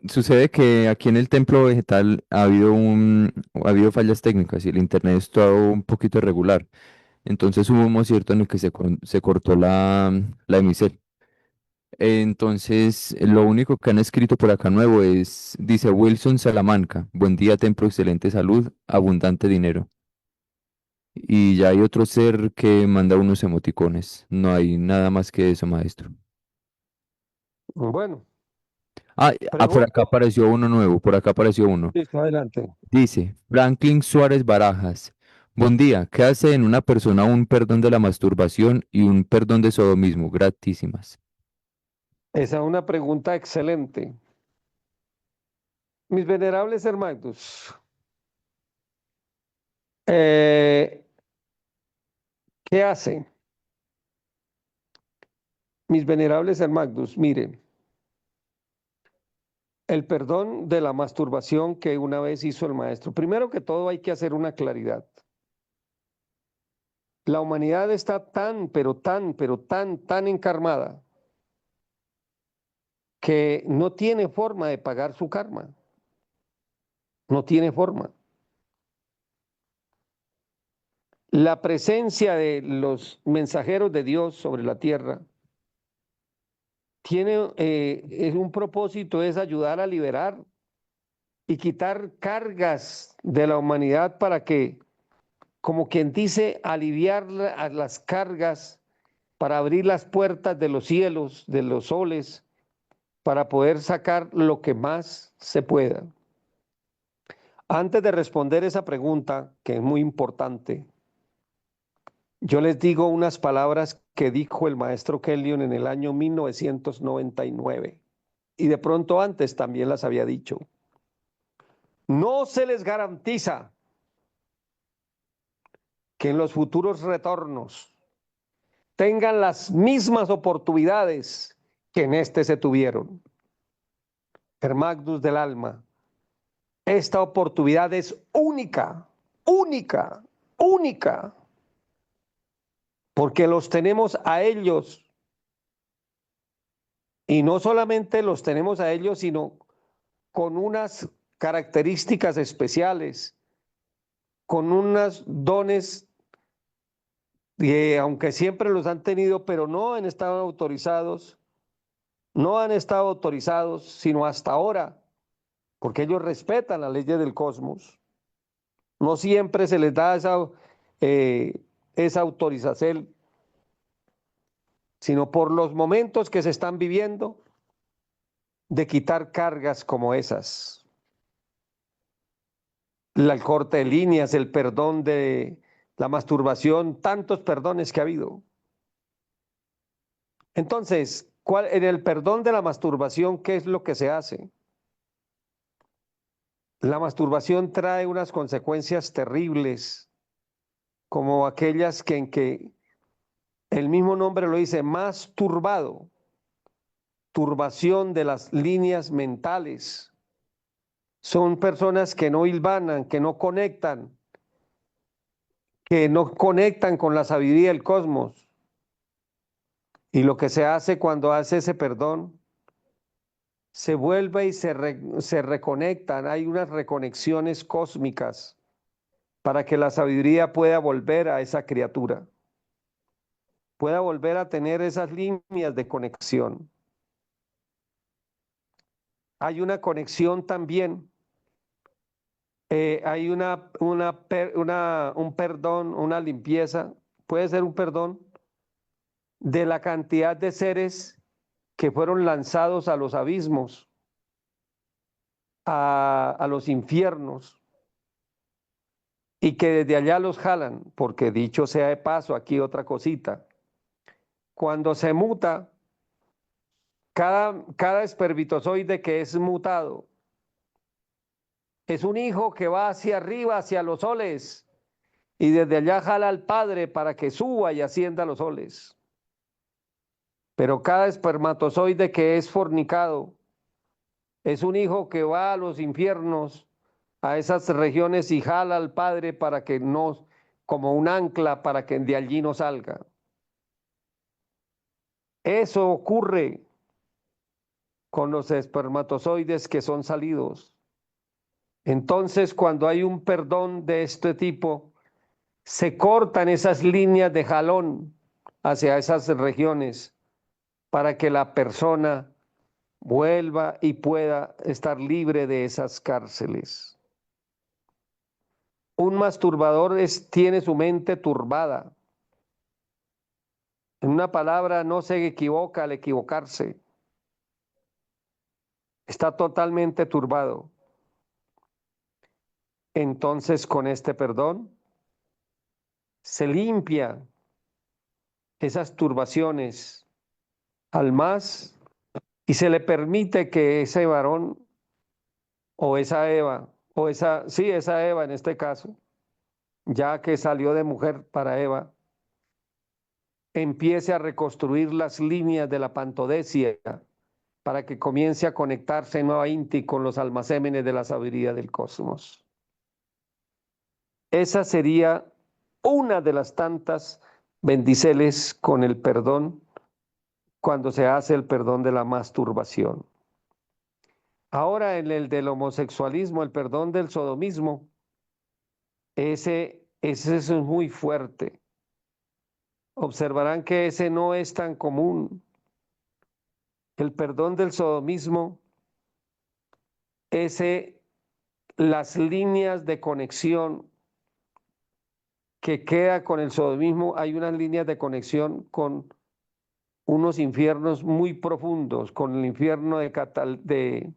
sucede que aquí en el templo vegetal ha habido fallas técnicas y el internet está un poquito irregular. Entonces hubo un cierto en el que se cortó la emisora. Entonces, lo único que han escrito por acá nuevo dice Wilson Salamanca, buen día, templo, excelente salud, abundante dinero. Y ya hay otro ser que manda unos emoticones. No hay nada más que eso, maestro. Bueno, Por acá pregunto. apareció uno nuevo, por acá apareció uno. Listo, adelante. Dice, Franklin Suárez Barajas. Buen día, ¿qué hace en una persona un perdón de la masturbación y un perdón de sodomismo? Gratísimas. Esa es una pregunta excelente. Mis venerables hermanos, eh, ¿qué hace? Mis venerables hermanos, miren, el perdón de la masturbación que una vez hizo el maestro. Primero que todo hay que hacer una claridad. La humanidad está tan, pero tan, pero tan, tan encarmada que no tiene forma de pagar su karma. No tiene forma. La presencia de los mensajeros de Dios sobre la tierra tiene es un propósito, es ayudar a liberar y quitar cargas de la humanidad para que, como quien dice, aliviar a las cargas para abrir las puertas de los cielos, de los soles, para poder sacar lo que más se pueda. Antes de responder esa pregunta, que es muy importante, yo les digo unas palabras que dijo el maestro Kellion en el año 1999 y de pronto antes también las había dicho. No se les garantiza que en los futuros retornos tengan las mismas oportunidades que en este se tuvieron. Hermagnus del alma, esta oportunidad es única, única, única, porque los tenemos a ellos y no solamente los tenemos a ellos, sino con unas características especiales, con unos dones que aunque siempre los han tenido, pero no han estado autorizados, no han estado autorizados, sino hasta ahora, porque ellos respetan las leyes del cosmos. No siempre se les da esa autorización, sino por los momentos que se están viviendo de quitar cargas como esas. El corte de líneas, el perdón de la masturbación, tantos perdones que ha habido. Entonces, en el perdón de la masturbación, ¿qué es lo que se hace? La masturbación trae unas consecuencias terribles, como aquellas en que el mismo nombre lo dice, más turbado, turbación de las líneas mentales. Son personas que no hilvanan, que no conectan con la sabiduría del cosmos. Y lo que se hace cuando hace ese perdón, se vuelve y se reconectan. Hay unas reconexiones cósmicas para que la sabiduría pueda volver a esa criatura, pueda volver a tener esas líneas de conexión. Hay una conexión también, hay un perdón, una limpieza, puede ser un perdón de la cantidad de seres que fueron lanzados a los abismos, a los infiernos, y que desde allá los jalan, porque dicho sea de paso, aquí otra cosita. Cuando se muta, cada espermatozoide que es mutado es un hijo que va hacia arriba, hacia los soles, y desde allá jala al padre para que suba y ascienda a los soles. Pero cada espermatozoide que es fornicado es un hijo que va a los infiernos, a esas regiones y jala al padre para que no, como un ancla para que de allí no salga. Eso ocurre con los espermatozoides que son salidos. Entonces, cuando hay un perdón de este tipo, se cortan esas líneas de jalón hacia esas regiones para que la persona vuelva y pueda estar libre de esas cárceles. Un masturbador tiene su mente turbada. En una palabra, no se equivoca al equivocarse. Está totalmente turbado. Entonces, con este perdón, se limpia esas turbaciones al más y se le permite que ese varón o esa Eva, esa Eva en este caso, ya que salió de mujer para Eva, empiece a reconstruir las líneas de la pantodesia para que comience a conectarse nuevamente con los almacenes de la sabiduría del cosmos. Esa sería una de las tantas bendiceles con el perdón cuando se hace el perdón de la masturbación. Ahora en el del homosexualismo, el perdón del sodomismo, ese es muy fuerte. Observarán que ese no es tan común. El perdón del sodomismo, las líneas de conexión que queda con el sodomismo, hay unas líneas de conexión con unos infiernos muy profundos, con el infierno de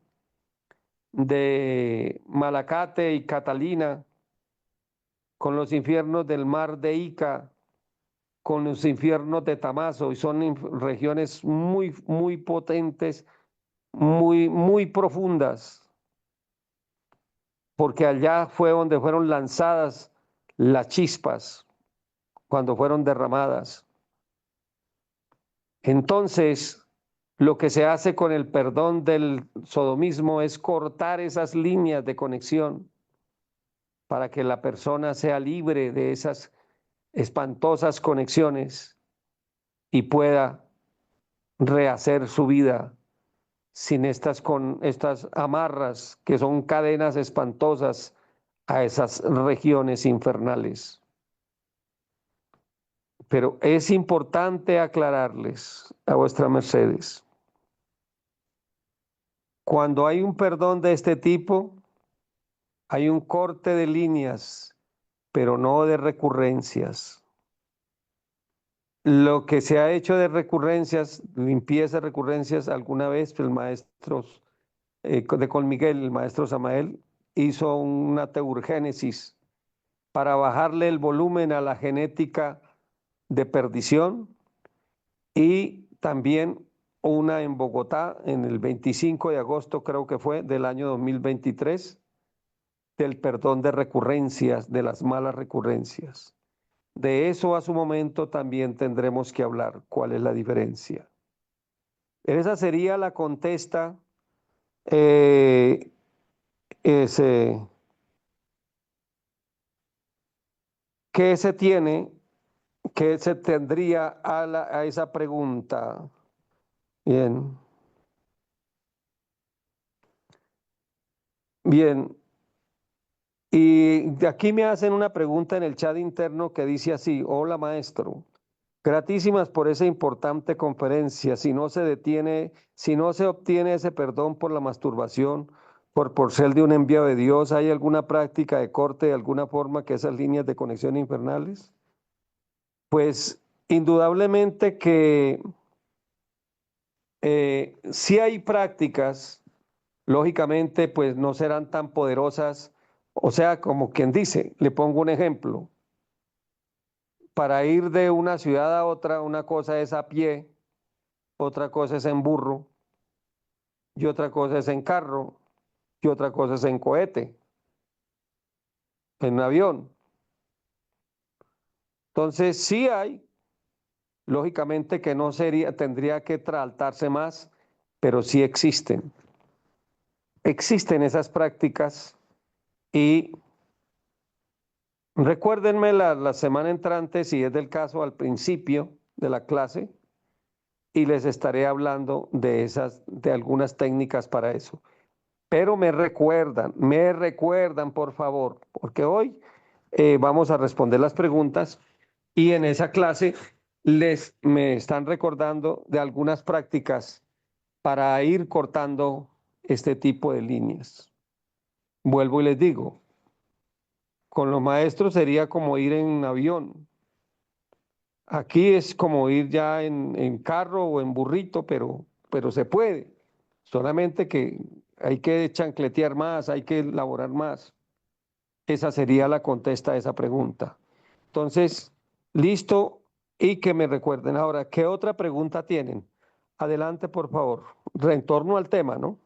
Malacate y Catalina, con los infiernos del mar de Ica, con los infiernos de Tamazo, y son regiones muy, muy potentes, muy, muy profundas, porque allá fue donde fueron lanzadas las chispas, cuando fueron derramadas. Entonces, lo que se hace con el perdón del sodomismo es cortar esas líneas de conexión para que la persona sea libre de esas espantosas conexiones y pueda rehacer su vida sin estas amarras que son cadenas espantosas a esas regiones infernales. Pero es importante aclararles a vuestras mercedes, cuando hay un perdón de este tipo, hay un corte de líneas, pero no de recurrencias. Lo que se ha hecho de recurrencias, limpieza de recurrencias, alguna vez el maestro de Colmiguel, el maestro Samael, hizo una teurgénesis para bajarle el volumen a la genética de perdición y también una en Bogotá en el 25 de agosto, creo que fue, del año 2023, del perdón de recurrencias, de las malas recurrencias. De eso a su momento también tendremos que hablar. ¿Cuál es la diferencia? Esa sería la contesta eh, ese, que se tiene, que se tendría a esa pregunta. Bien, bien. Y de aquí me hacen una pregunta en el chat interno que dice así: hola maestro, gratísimas por esa importante conferencia. Si no se obtiene ese perdón por la masturbación, por ser de un enviado de Dios, ¿hay alguna práctica de corte de alguna forma que esas líneas de conexión infernales? Pues indudablemente que si hay prácticas, lógicamente pues no serán tan poderosas. O sea, como quien dice, le pongo un ejemplo. Para ir de una ciudad a otra, una cosa es a pie, otra cosa es en burro, y otra cosa es en carro, y otra cosa es en cohete, en avión. Entonces, sí hay, lógicamente que no sería, tendría que tratarse más, pero sí existen. Existen esas prácticas y recuérdenme la semana entrante, si es del caso, al principio de la clase, y les estaré hablando de de algunas técnicas para eso. Pero me recuerdan, por favor, porque hoy vamos a responder las preguntas y en esa clase me están recordando de algunas prácticas para ir cortando este tipo de líneas. Vuelvo y les digo, con los maestros sería como ir en avión. Aquí es como ir ya en carro o en burrito, pero se puede. Solamente que hay que chancletear más, hay que elaborar más. Esa sería la contesta a esa pregunta. Entonces, listo y que me recuerden. Ahora, ¿qué otra pregunta tienen? Adelante, por favor. En torno al tema, ¿no?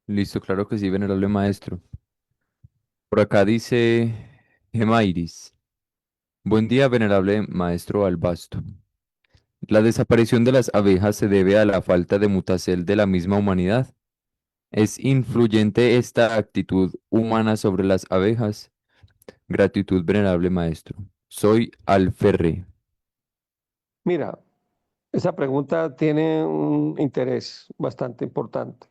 Listo, claro que sí, venerable maestro. Por acá dice Gemairis. Buen día, venerable maestro Albasto. ¿La desaparición de las abejas se debe a la falta de mutacel de la misma humanidad? ¿Es influyente esta actitud humana sobre las abejas? Gratitud, venerable maestro. Soy Alferre. Mira, esa pregunta tiene un interés bastante importante.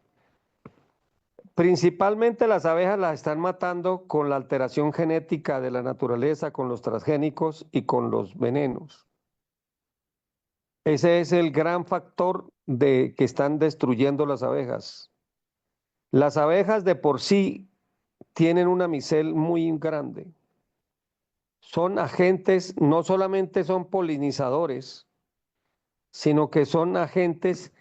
Principalmente las abejas las están matando con la alteración genética de la naturaleza, con los transgénicos y con los venenos. Ese es el gran factor de que están destruyendo las abejas. Las abejas de por sí tienen una micel muy grande. Son agentes, no solamente son polinizadores, sino que son agentes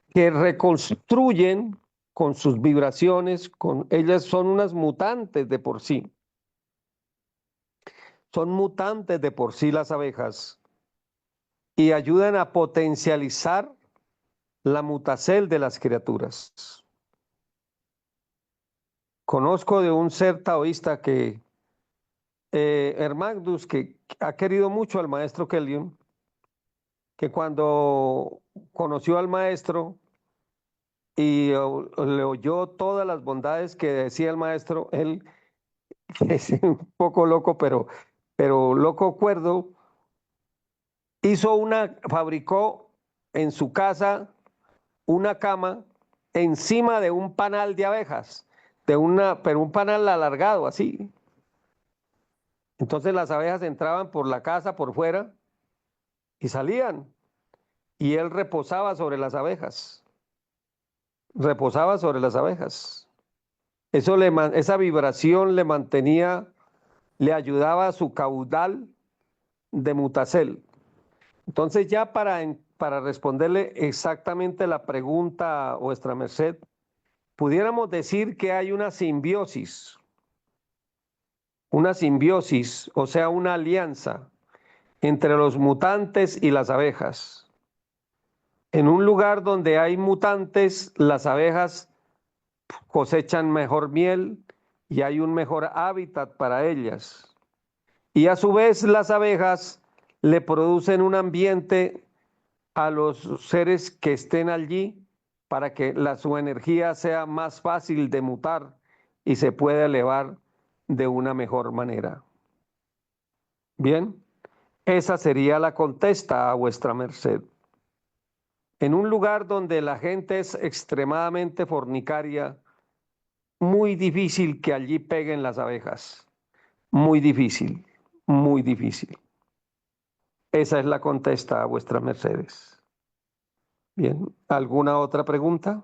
que reconstruyen con sus vibraciones, ellas son unas mutantes de por sí. Son mutantes de por sí las abejas y ayudan a potencializar la mutacel de las criaturas. Conozco de un ser taoísta Hermagdus, que ha querido mucho al maestro Kellion, que cuando conoció al maestro y le oyó todas las bondades que decía el maestro, él es un poco loco, pero loco cuerdo, fabricó en su casa una cama encima de un panal de abejas, pero un panal alargado así. Entonces las abejas entraban por la casa, por fuera, y salían. Y él reposaba sobre las abejas. Reposaba sobre las abejas. Esa vibración le mantenía, le ayudaba a su caudal de mutacel. Entonces ya para responderle exactamente la pregunta a vuestra merced, pudiéramos decir que hay una simbiosis, o sea, una alianza entre los mutantes y las abejas. En un lugar donde hay mutantes, las abejas cosechan mejor miel y hay un mejor hábitat para ellas. Y a su vez las abejas le producen un ambiente a los seres que estén allí para que su energía sea más fácil de mutar y se pueda elevar de una mejor manera. Bien, esa sería la contesta a vuestra merced. En un lugar donde la gente es extremadamente fornicaria, muy difícil que allí peguen las abejas. Muy difícil, muy difícil. Esa es la contesta a vuestras mercedes. Bien, ¿alguna otra pregunta?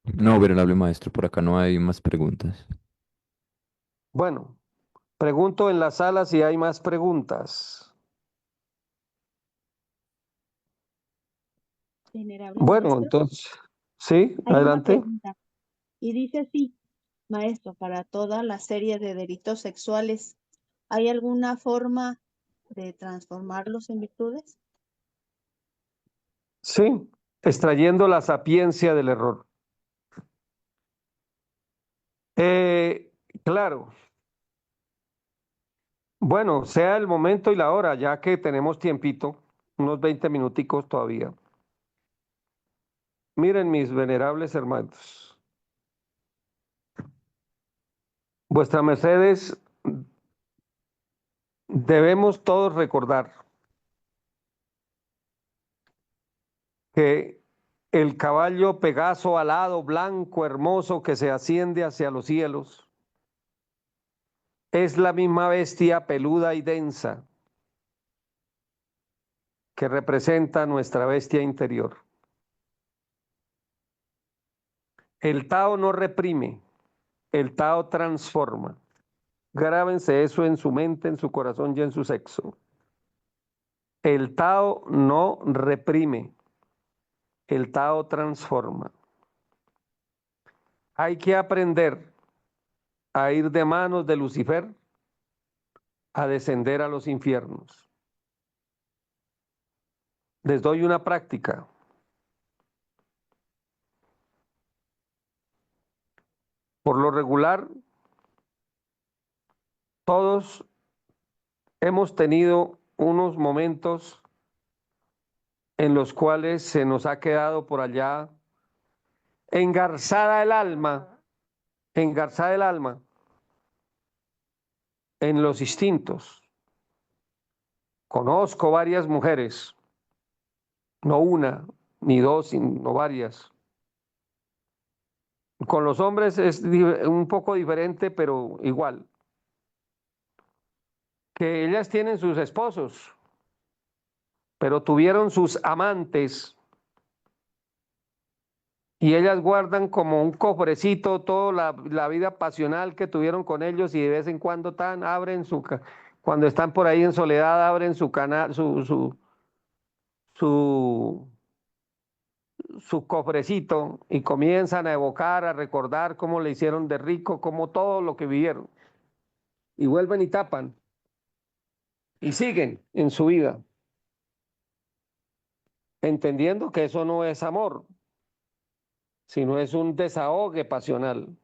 No, venerable maestro, por acá no hay más preguntas. Bueno, pregunto en la sala si hay más preguntas. Venerable Bueno, maestro, entonces, sí, hay una adelante. pregunta y dice así, maestro, para toda la serie de delitos sexuales, ¿hay alguna forma de transformarlos en virtudes? Sí, extrayendo la sapiencia del error. Eh, claro, bueno, sea el momento y la hora, ya que tenemos tiempito, unos 20 minuticos todavía. Miren, mis venerables hermanos, vuestra mercedes, debemos todos recordar que el caballo Pegaso alado, blanco, hermoso, que se asciende hacia los cielos, es la misma bestia peluda y densa que representa nuestra bestia interior. El Tao no reprime, el Tao transforma. Grábense eso en su mente, en su corazón y en su sexo. El Tao no reprime, el Tao transforma. Hay que aprender a ir de manos de Lucifer a descender a los infiernos. Les doy una práctica. Por lo regular, todos hemos tenido unos momentos en los cuales se nos ha quedado por allá engarzada el alma en los instintos. Conozco varias mujeres, no una, ni dos, sino varias. Con los hombres es un poco diferente, pero igual. Que ellas tienen sus esposos, pero tuvieron sus amantes y ellas guardan como un cofrecito toda la vida pasional que tuvieron con ellos y de vez en cuando abren cuando están por ahí en soledad, abren su canal, su, su cofrecito y comienzan a evocar, a recordar cómo le hicieron de rico, cómo todo lo que vivieron. Y vuelven y tapan y siguen en su vida, entendiendo que eso no es amor, sino es un desahogue pasional.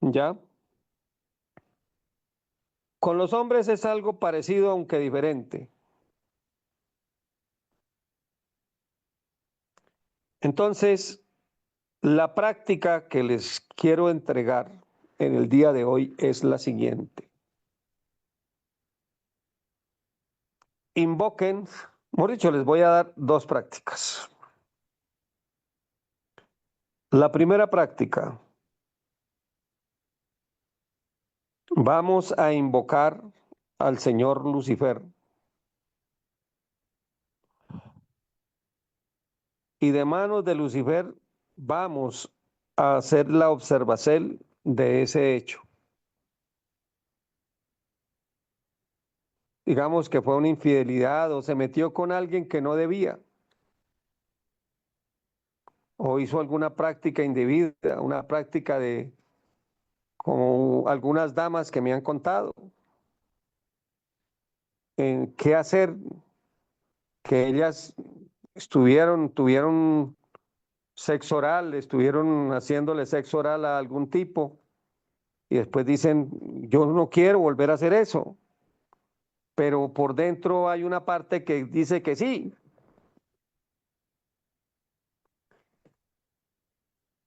¿Ya? Con los hombres es algo parecido, aunque diferente. Entonces, la práctica que les quiero entregar en el día de hoy es la siguiente. Invoquen, mejor dicho, les voy a dar dos prácticas. La primera práctica, vamos a invocar al señor Lucifer y de manos de Lucifer vamos a hacer la observación de ese hecho. Digamos que fue una infidelidad o se metió con alguien que no debía o hizo alguna práctica indebida, una práctica de como algunas damas que me han contado, en qué hacer, que ellas tuvieron sexo oral, estuvieron haciéndole sexo oral a algún tipo y después dicen, yo no quiero volver a hacer eso, pero por dentro hay una parte que dice que sí.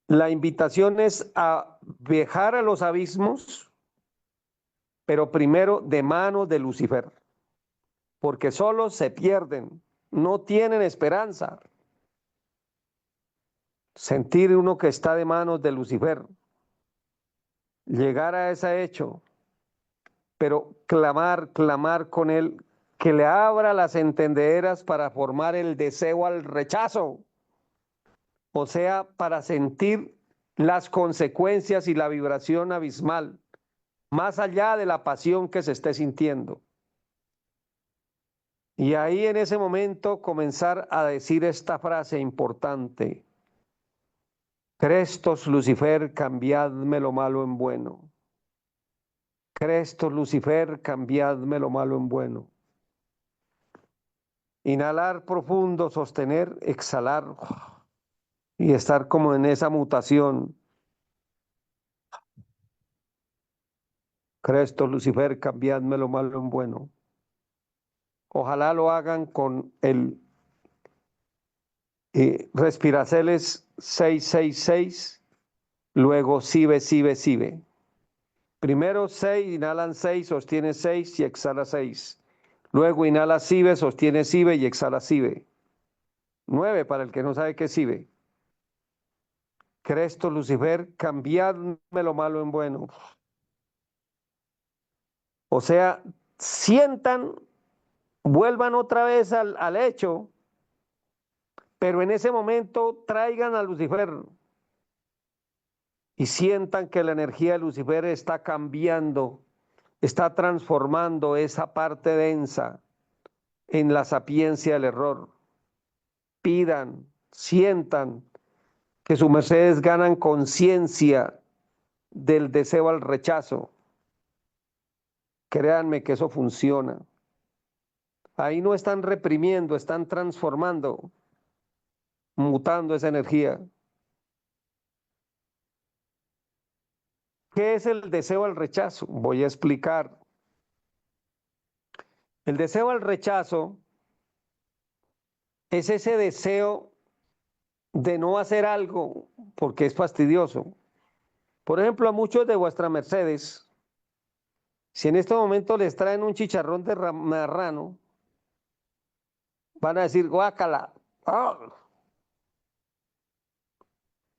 La invitación es a viajar a los abismos, pero primero de manos de Lucifer, porque solos se pierden, no tienen esperanza. Sentir uno que está de manos de Lucifer, llegar a ese hecho, pero clamar con él, que le abra las entendederas para formar el deseo al rechazo, o sea, para sentir las consecuencias y la vibración abismal, más allá de la pasión que se esté sintiendo. Y ahí en ese momento comenzar a decir esta frase importante: Crestos Lucifer, cambiadme lo malo en bueno. Crestos Lucifer, cambiadme lo malo en bueno. Inhalar profundo, sostener, exhalar y estar como en esa mutación. Crestos Lucifer, cambiadme lo malo en bueno. Ojalá lo hagan con el Respiraceles 666, luego Sibe, Sibe, Sibe. Primero 6, inhalan 6, sostiene 6 y exhala 6. Luego inhala Sibe, sostiene Sibe y exhala Sibe. 9 para el que no sabe qué es Sibe. Cresto Lucifer, cambiadme lo malo en bueno. O sea, sientan, vuelvan otra vez al hecho, pero en ese momento traigan a Lucifer y sientan que la energía de Lucifer está cambiando, está transformando esa parte densa en la sapiencia del error. Pidan, sientan que sus mercedes ganan conciencia del deseo al rechazo. Créanme que eso funciona. Ahí no están reprimiendo, están transformando, mutando esa energía. ¿Qué es el deseo al rechazo? Voy a explicar. El deseo al rechazo es ese deseo de no hacer algo porque es fastidioso. Por ejemplo, a muchos de vuestras mercedes, si en este momento les traen un chicharrón de marrano, van a decir, guácala. ¡Ah!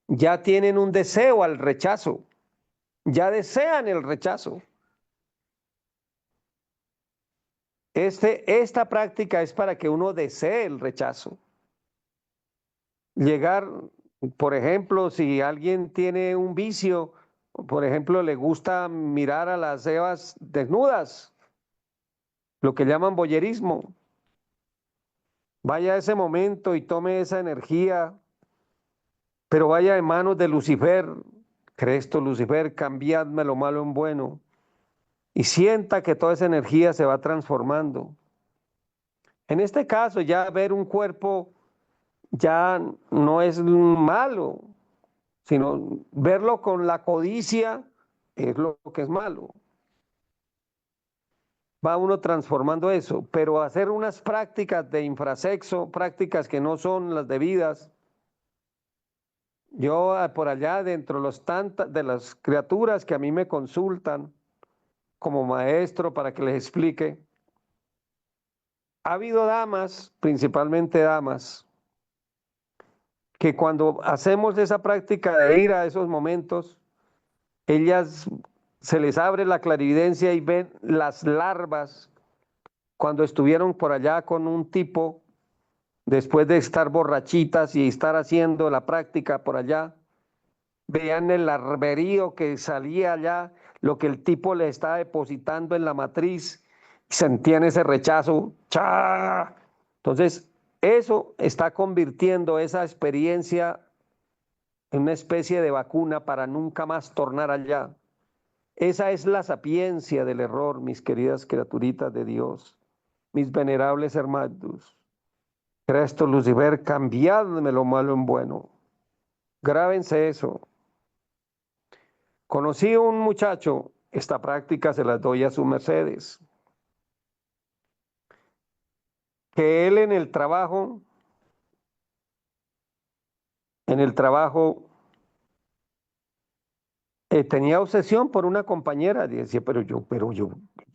Ya tienen un deseo al rechazo, ya desean el rechazo. Esta práctica es para que uno desee el rechazo. Llegar, por ejemplo, si alguien tiene un vicio, por ejemplo, le gusta mirar a las evas desnudas, lo que llaman voyerismo, vaya a ese momento y tome esa energía, pero vaya en manos de Lucifer. Cristo, Lucifer, cambiadme lo malo en bueno. Y sienta que toda esa energía se va transformando. En este caso, ya ver un cuerpo ya no es malo, sino verlo con la codicia es lo que es malo. Va uno transformando eso, pero hacer unas prácticas de infrasexo, prácticas que no son las debidas. Yo por allá dentro de las criaturas que a mí me consultan como maestro para que les explique, ha habido damas, principalmente damas, que cuando hacemos esa práctica de ir a esos momentos, ellas se les abre la clarividencia y ven las larvas cuando estuvieron por allá con un tipo, después de estar borrachitas y estar haciendo la práctica por allá, vean el larverío que salía allá, lo que el tipo le estaba depositando en la matriz, sentían ese rechazo. ¡Cha! Entonces, eso está convirtiendo esa experiencia en una especie de vacuna para nunca más tornar allá. Esa es la sapiencia del error, mis queridas criaturitas de Dios, mis venerables hermanos. Cristo Lucifer, cambiadme lo malo en bueno. Grábense eso. Conocí a un muchacho, esta práctica se las doy a sus mercedes, que él en el trabajo tenía obsesión por una compañera. Decía,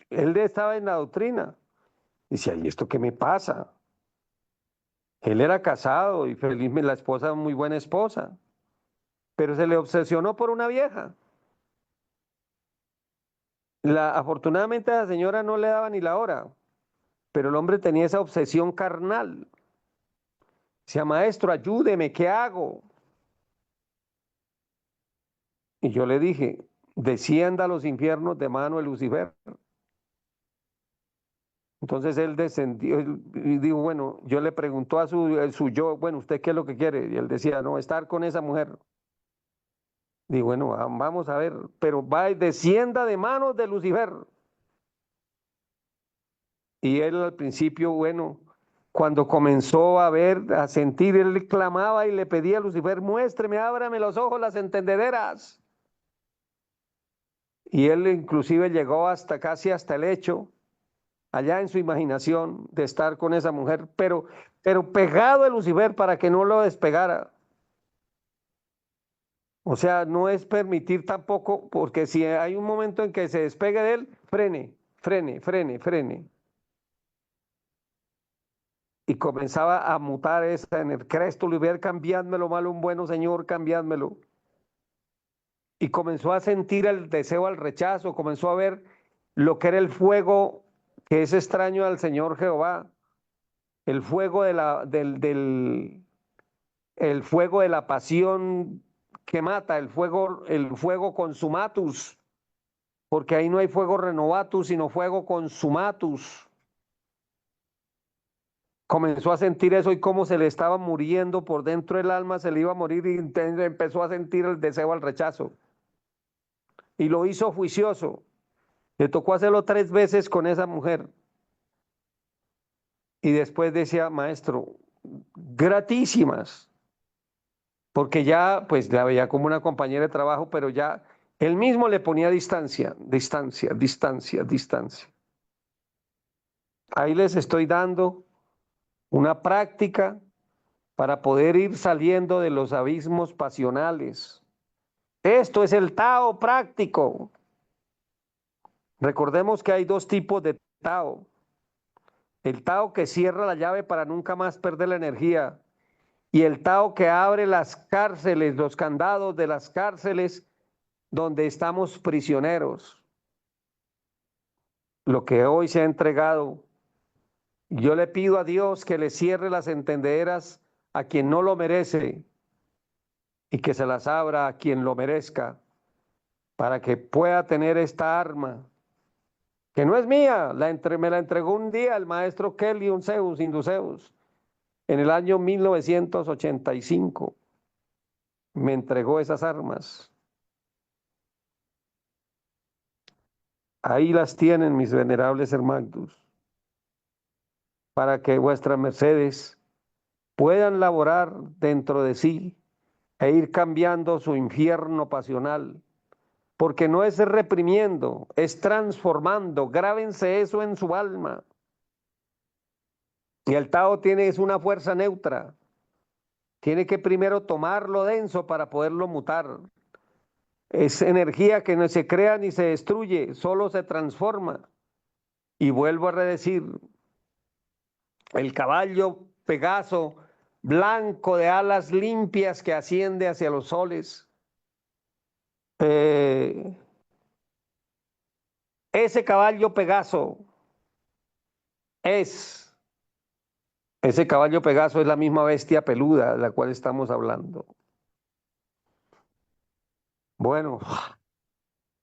él estaba en la doctrina. Decía, ¿y esto qué me pasa? Él era casado y feliz, la esposa, muy buena esposa, pero se le obsesionó por una vieja. Afortunadamente a la señora no le daba ni la hora, pero el hombre tenía esa obsesión carnal. Decía, maestro, ayúdeme, ¿qué hago? Y yo le dije, descienda a los infiernos de mano de Lucifer. Entonces él descendió y dijo, bueno, yo le preguntó a su yo, bueno, ¿usted qué es lo que quiere? Y él decía, no, estar con esa mujer. Digo, bueno, vamos a ver, pero va y descienda de manos de Lucifer. Y él al principio, bueno, cuando comenzó a ver, a sentir, él clamaba y le pedía a Lucifer, muéstreme, ábrame los ojos, las entendederas. Y él inclusive llegó hasta casi hasta el hecho, allá en su imaginación, de estar con esa mujer, pero pegado a Lucifer para que no lo despegara. O sea, no es permitir tampoco, porque si hay un momento en que se despegue de él, frene, frene, frene, frene. Y comenzaba a mutar esa en el Cristo, Lucifer, cambiádmelo malo un bueno, Señor, cambiádmelo. Y comenzó a sentir el deseo al rechazo, comenzó a ver lo que era el fuego que es extraño al Señor Jehová, el fuego el fuego de la pasión que mata, el fuego consumatus, porque ahí no hay fuego renovatus, sino fuego consumatus. Comenzó a sentir eso y cómo se le estaba muriendo por dentro del alma, se le iba a morir y empezó a sentir el deseo al rechazo. Y lo hizo juicioso. Le tocó hacerlo 3 veces con esa mujer. Y después decía, maestro, gratísimas, porque ya pues la veía como una compañera de trabajo, pero ya él mismo le ponía distancia, distancia, distancia, distancia. Ahí les estoy dando una práctica para poder ir saliendo de los abismos pasionales. Esto es el Tao práctico. Recordemos que hay 2 tipos de Tao. El Tao que cierra la llave para nunca más perder la energía. Y el Tao que abre las cárceles, los candados de las cárceles donde estamos prisioneros. Lo que hoy se ha entregado. Yo le pido a Dios que le cierre las entendederas a quien no lo merece y que se las abra a quien lo merezca, para que pueda tener esta arma, que no es mía, me la entregó un día el maestro Kelly Unseus, Induseus, en el año 1985. Me entregó esas armas. Ahí las tienen, mis venerables hermanos, para que vuestras mercedes puedan laborar dentro de sí e ir cambiando su infierno pasional, porque no es reprimiendo, es transformando. Grábense eso en su alma. Y el Tao es una fuerza neutra. Tiene que primero tomarlo denso para poderlo mutar. Es energía que no se crea ni se destruye, solo se transforma. Y vuelvo a redecir, el caballo Pegaso, blanco de alas limpias que asciende hacia los soles. Ese caballo Pegaso es, ese caballo Pegaso es la misma bestia peluda de la cual estamos hablando. Bueno,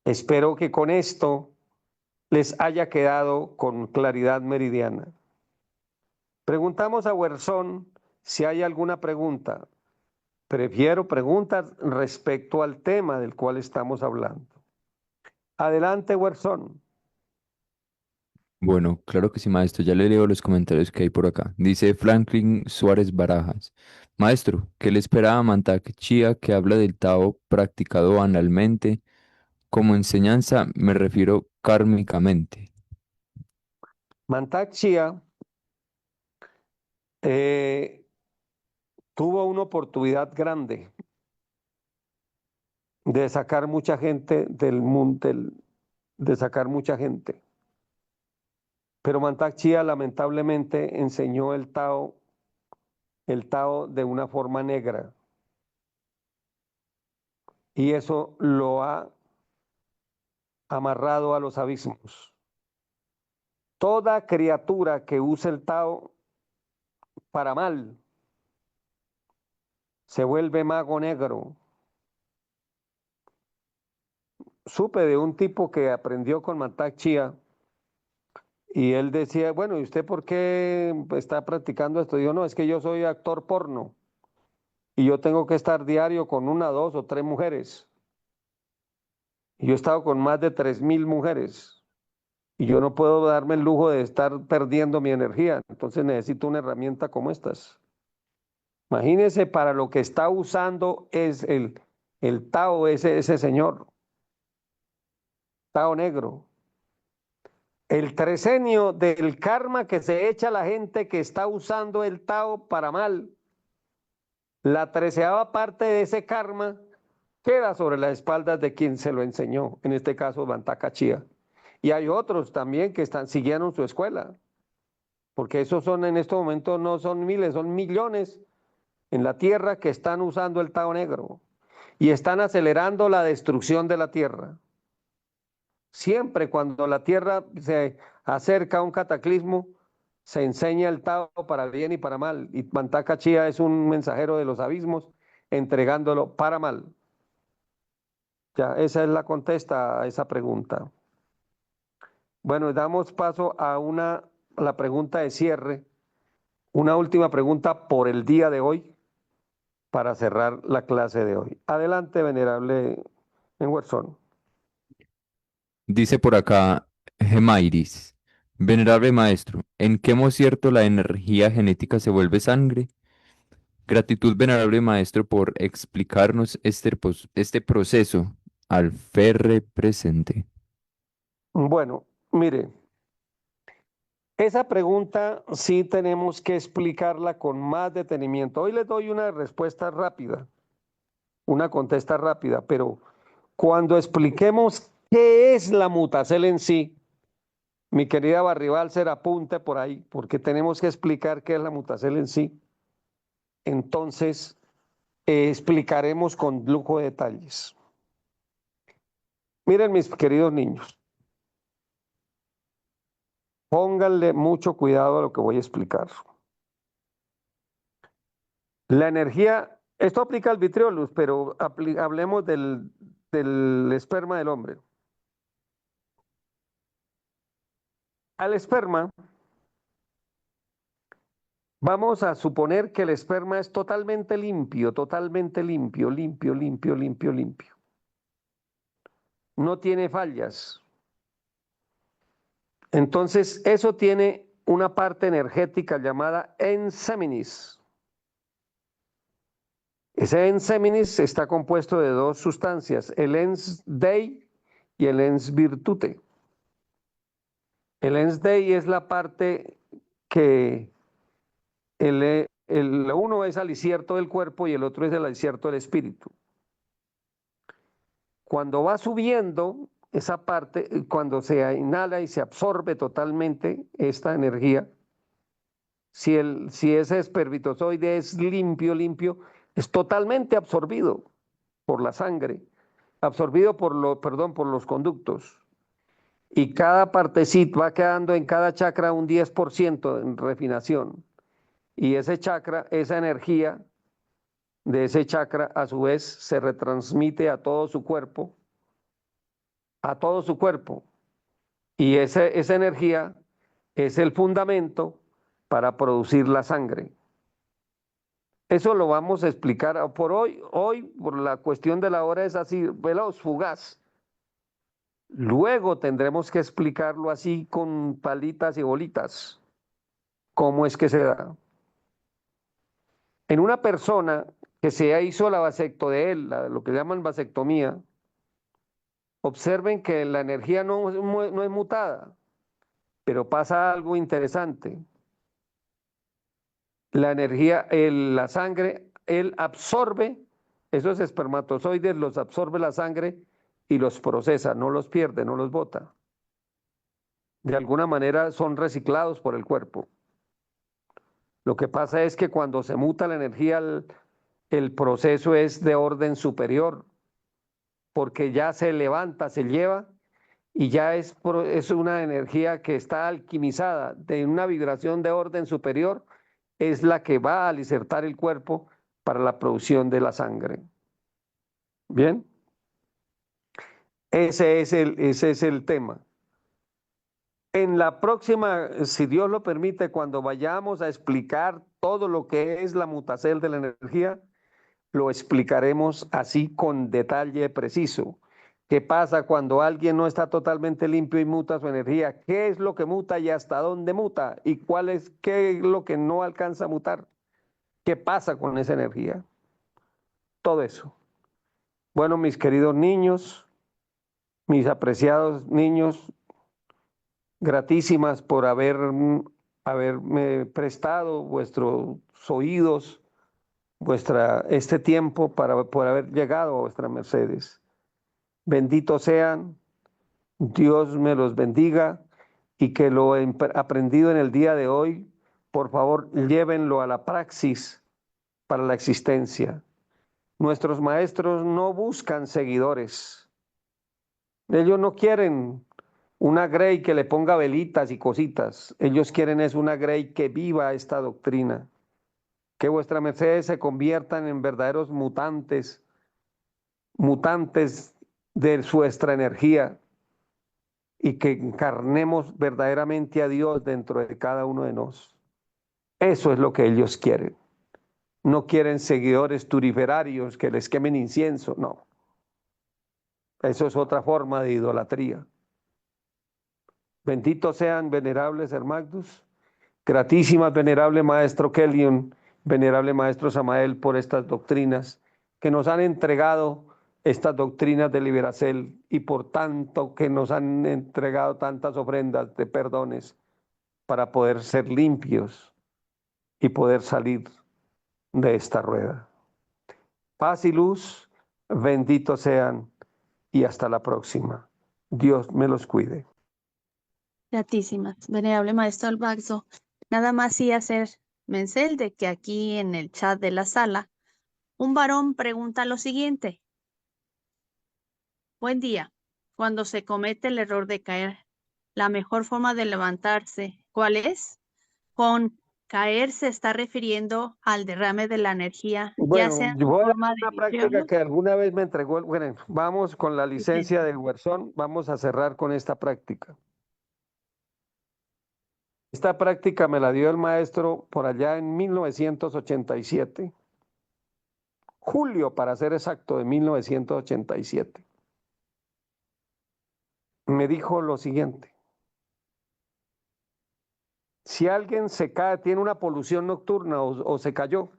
espero que con esto les haya quedado con claridad meridiana. Preguntamos a Wersón si hay alguna pregunta. Prefiero preguntas respecto al tema del cual estamos hablando. Adelante, Werson. Bueno, claro que sí, maestro. Ya le leo los comentarios que hay por acá. Dice Franklin Suárez Barajas. Maestro, ¿qué le espera a Mantak Chia que habla del Tao practicado analmente? Como enseñanza me refiero kármicamente. Mantak Chia eh, tuvo una oportunidad grande de sacar mucha gente del mundo, de sacar mucha gente. Pero Mantak Chia lamentablemente enseñó el Tao de una forma negra. Y eso lo ha amarrado a los abismos. Toda criatura que use el Tao para mal se vuelve mago negro. Supe de un tipo que aprendió con Mantak Chia y él decía, bueno, ¿y usted por qué está practicando esto? Digo, no, es que yo soy actor porno y yo tengo que estar diario con una, dos o tres mujeres. Y yo he estado con más de 3.000 mujeres y yo no puedo darme el lujo de estar perdiendo mi energía. Entonces necesito una herramienta como estas. Imagínese para lo que está usando es el Tao, ese señor, Tao negro. El tresenio del karma que se echa la gente que está usando el Tao para mal. La 13ª parte de ese karma queda sobre las espaldas de quien se lo enseñó, en este caso Mantak Chia. Y hay otros también que siguieron su escuela, porque esos son en este momento no son miles, son millones en la tierra que están usando el Tao negro y están acelerando la destrucción de la tierra. Siempre cuando la tierra se acerca a un cataclismo, se enseña el Tao para bien y para mal. Y Mantak Chia es un mensajero de los abismos, entregándolo para mal. Ya, esa es la contesta a esa pregunta. Bueno, damos paso a la pregunta de cierre, una última pregunta por el día de hoy para cerrar la clase de hoy. Adelante, venerable Enwerson. Dice por acá Gemairis. Venerable maestro, ¿en qué cierto la energía genética se vuelve sangre? Gratitud, venerable maestro, por explicarnos este proceso al ferre presente. Bueno, mire, esa pregunta sí tenemos que explicarla con más detenimiento. Hoy les doy una respuesta rápida, una contesta rápida, pero cuando expliquemos qué es la mutacel en sí, mi querida Barribalser, apunte por ahí, porque tenemos que explicar qué es la mutacel en sí. Entonces, explicaremos con lujo de detalles. Miren, mis queridos niños, pónganle mucho cuidado a lo que voy a explicar. La energía, esto aplica al vitriolus, pero hablemos del esperma del hombre. Al esperma, vamos a suponer que el esperma es totalmente limpio, limpio, limpio, limpio, limpio, limpio. No tiene fallas. Entonces, eso tiene una parte energética llamada enseminis. Ese enseminis está compuesto de dos sustancias, el ens dei y el ens virtute. El ens dei es la parte que uno es alicierto del cuerpo y el otro es el alicierto del espíritu. Cuando va subiendo esa parte, cuando se inhala y se absorbe totalmente esta energía, si ese espermatozoide es limpio, limpio, es totalmente absorbido por la sangre, absorbido por los conductos. Y cada partecita va quedando en cada chakra un 10% en refinación. Y ese chakra, esa energía de ese chakra, a su vez, se retransmite a todo su cuerpo, a todo su cuerpo. Y esa energía es el fundamento para producir la sangre. Eso lo vamos a explicar por hoy. Hoy, por la cuestión de la hora, es así, veloz, fugaz. Luego tendremos que explicarlo así con palitas y bolitas. ¿Cómo es que se da? En una persona que se hizo la vasectomía, lo que llaman vasectomía, observen que la energía no es mutada, pero pasa algo interesante. La energía, la sangre, él absorbe esos espermatozoides, los absorbe la sangre y los procesa, no los pierde, no los bota. De alguna manera son reciclados por el cuerpo. Lo que pasa es que cuando se muta la energía, el proceso es de orden superior, porque ya se levanta, se lleva y ya es una energía que está alquimizada de una vibración de orden superior, es la que va a alicertar el cuerpo para la producción de la sangre. Bien, ese es el tema. En la próxima, si Dios lo permite, cuando vayamos a explicar todo lo que es la mutacel de la energía, lo explicaremos así con detalle preciso. ¿Qué pasa cuando alguien no está totalmente limpio y muta su energía? ¿Qué es lo que muta y hasta dónde muta? ¿Y qué es lo que no alcanza a mutar? ¿Qué pasa con esa energía? Todo eso. Bueno, mis queridos niños, mis apreciados niños, gratísimas por haberme prestado vuestros oídos, este tiempo por haber llegado a vuestras mercedes. Benditos sean, Dios me los bendiga y que lo aprendido en el día de hoy, por favor, llévenlo a la praxis para la existencia. Nuestros maestros no buscan seguidores. Ellos no quieren una Grey que le ponga velitas y cositas. Ellos quieren es una Grey que viva esta doctrina. Que vuestra mercedes se conviertan en verdaderos mutantes, mutantes de vuestra energía y que encarnemos verdaderamente a Dios dentro de cada uno de nosotros. Eso es lo que ellos quieren. No quieren seguidores turiferarios que les quemen incienso, no. Eso es otra forma de idolatría. Benditos sean, venerables Hermagnus, gratísimas, venerable Maestro Kelion, venerable Maestro Samael, por estas doctrinas que nos han entregado, estas doctrinas de Liberacel, y por tanto que nos han entregado tantas ofrendas de perdones para poder ser limpios y poder salir de esta rueda. Paz y luz, benditos sean y hasta la próxima. Dios me los cuide. Gratísimas, venerable maestro Albaxo. Nada más sí hacer mención de que aquí en el chat de la sala, un varón pregunta lo siguiente. Buen día. Cuando se comete el error de caer, la mejor forma de levantarse, ¿cuál es? Con caer se está refiriendo al derrame de la energía, ya sea Bueno, yo en voy a dar forma de una práctica visiones. que alguna vez me entregó. Bueno, vamos con la licencia Sí. del Huerzón, vamos a cerrar con esta práctica. Esta práctica me la dio el maestro por allá en 1987, julio para ser exacto, de 1987. Me dijo lo siguiente: si alguien se cae, tiene una polución nocturna o se cayó,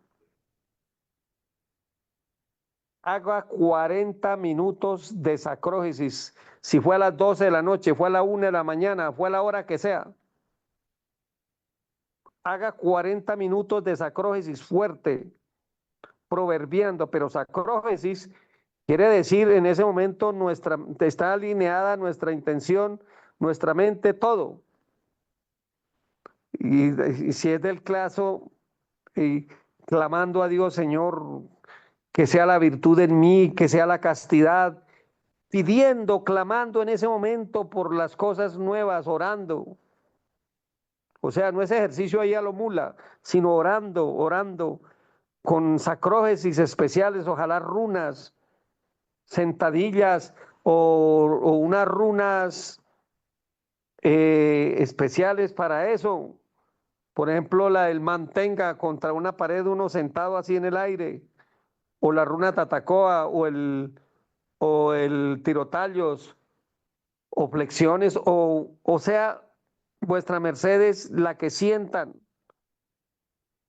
haga 40 minutos de sacrógesis. Si fue a las 12 de la noche, fue a la 1 de la mañana, fue a la hora que sea. Haga 40 minutos de sacrógesis fuerte, proverbiando, pero sacrógesis quiere decir en ese momento está alineada nuestra intención, nuestra mente, todo. Y si es del caso, y clamando a Dios, Señor, que sea la virtud en mí, que sea la castidad, pidiendo, clamando en ese momento por las cosas nuevas, orando. O sea, no es ejercicio ahí a lo mula, sino orando, con sacrógesis especiales, ojalá runas, sentadillas o unas runas especiales para eso. Por ejemplo, la del mantenga contra una pared, uno sentado así en el aire, o la runa tatacoa, o el tirotallos, o flexiones, o sea, vuestra merced es la que sientan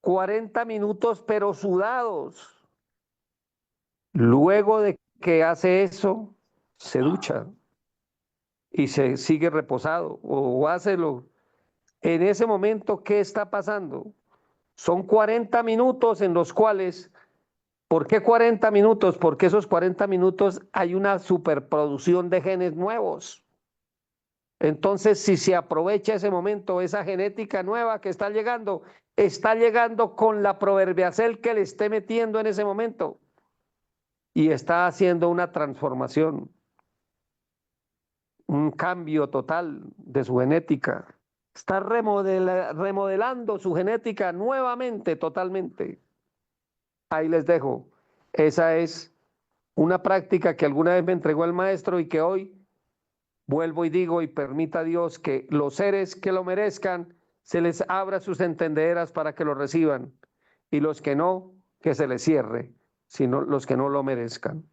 40 minutos pero sudados. Luego de que hace eso, se ducha y se sigue reposado o hácelo. En ese momento, ¿qué está pasando? Son 40 minutos en los cuales, ¿por qué 40 minutos? Porque esos 40 minutos hay una superproducción de genes nuevos. Entonces, si se aprovecha ese momento, esa genética nueva que está llegando con la proverbiacel que le esté metiendo en ese momento y está haciendo una transformación, un cambio total de su genética. Está remodelando su genética nuevamente, totalmente. Ahí les dejo. Esa es una práctica que alguna vez me entregó el maestro y que hoy vuelvo y digo, y permita Dios que los seres que lo merezcan se les abra sus entendederas para que lo reciban, y los que no, que se les cierre, sino los que no lo merezcan.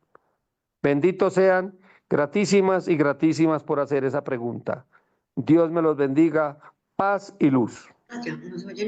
Benditos sean, gratísimas y gratísimas por hacer esa pregunta. Dios me los bendiga, paz y luz.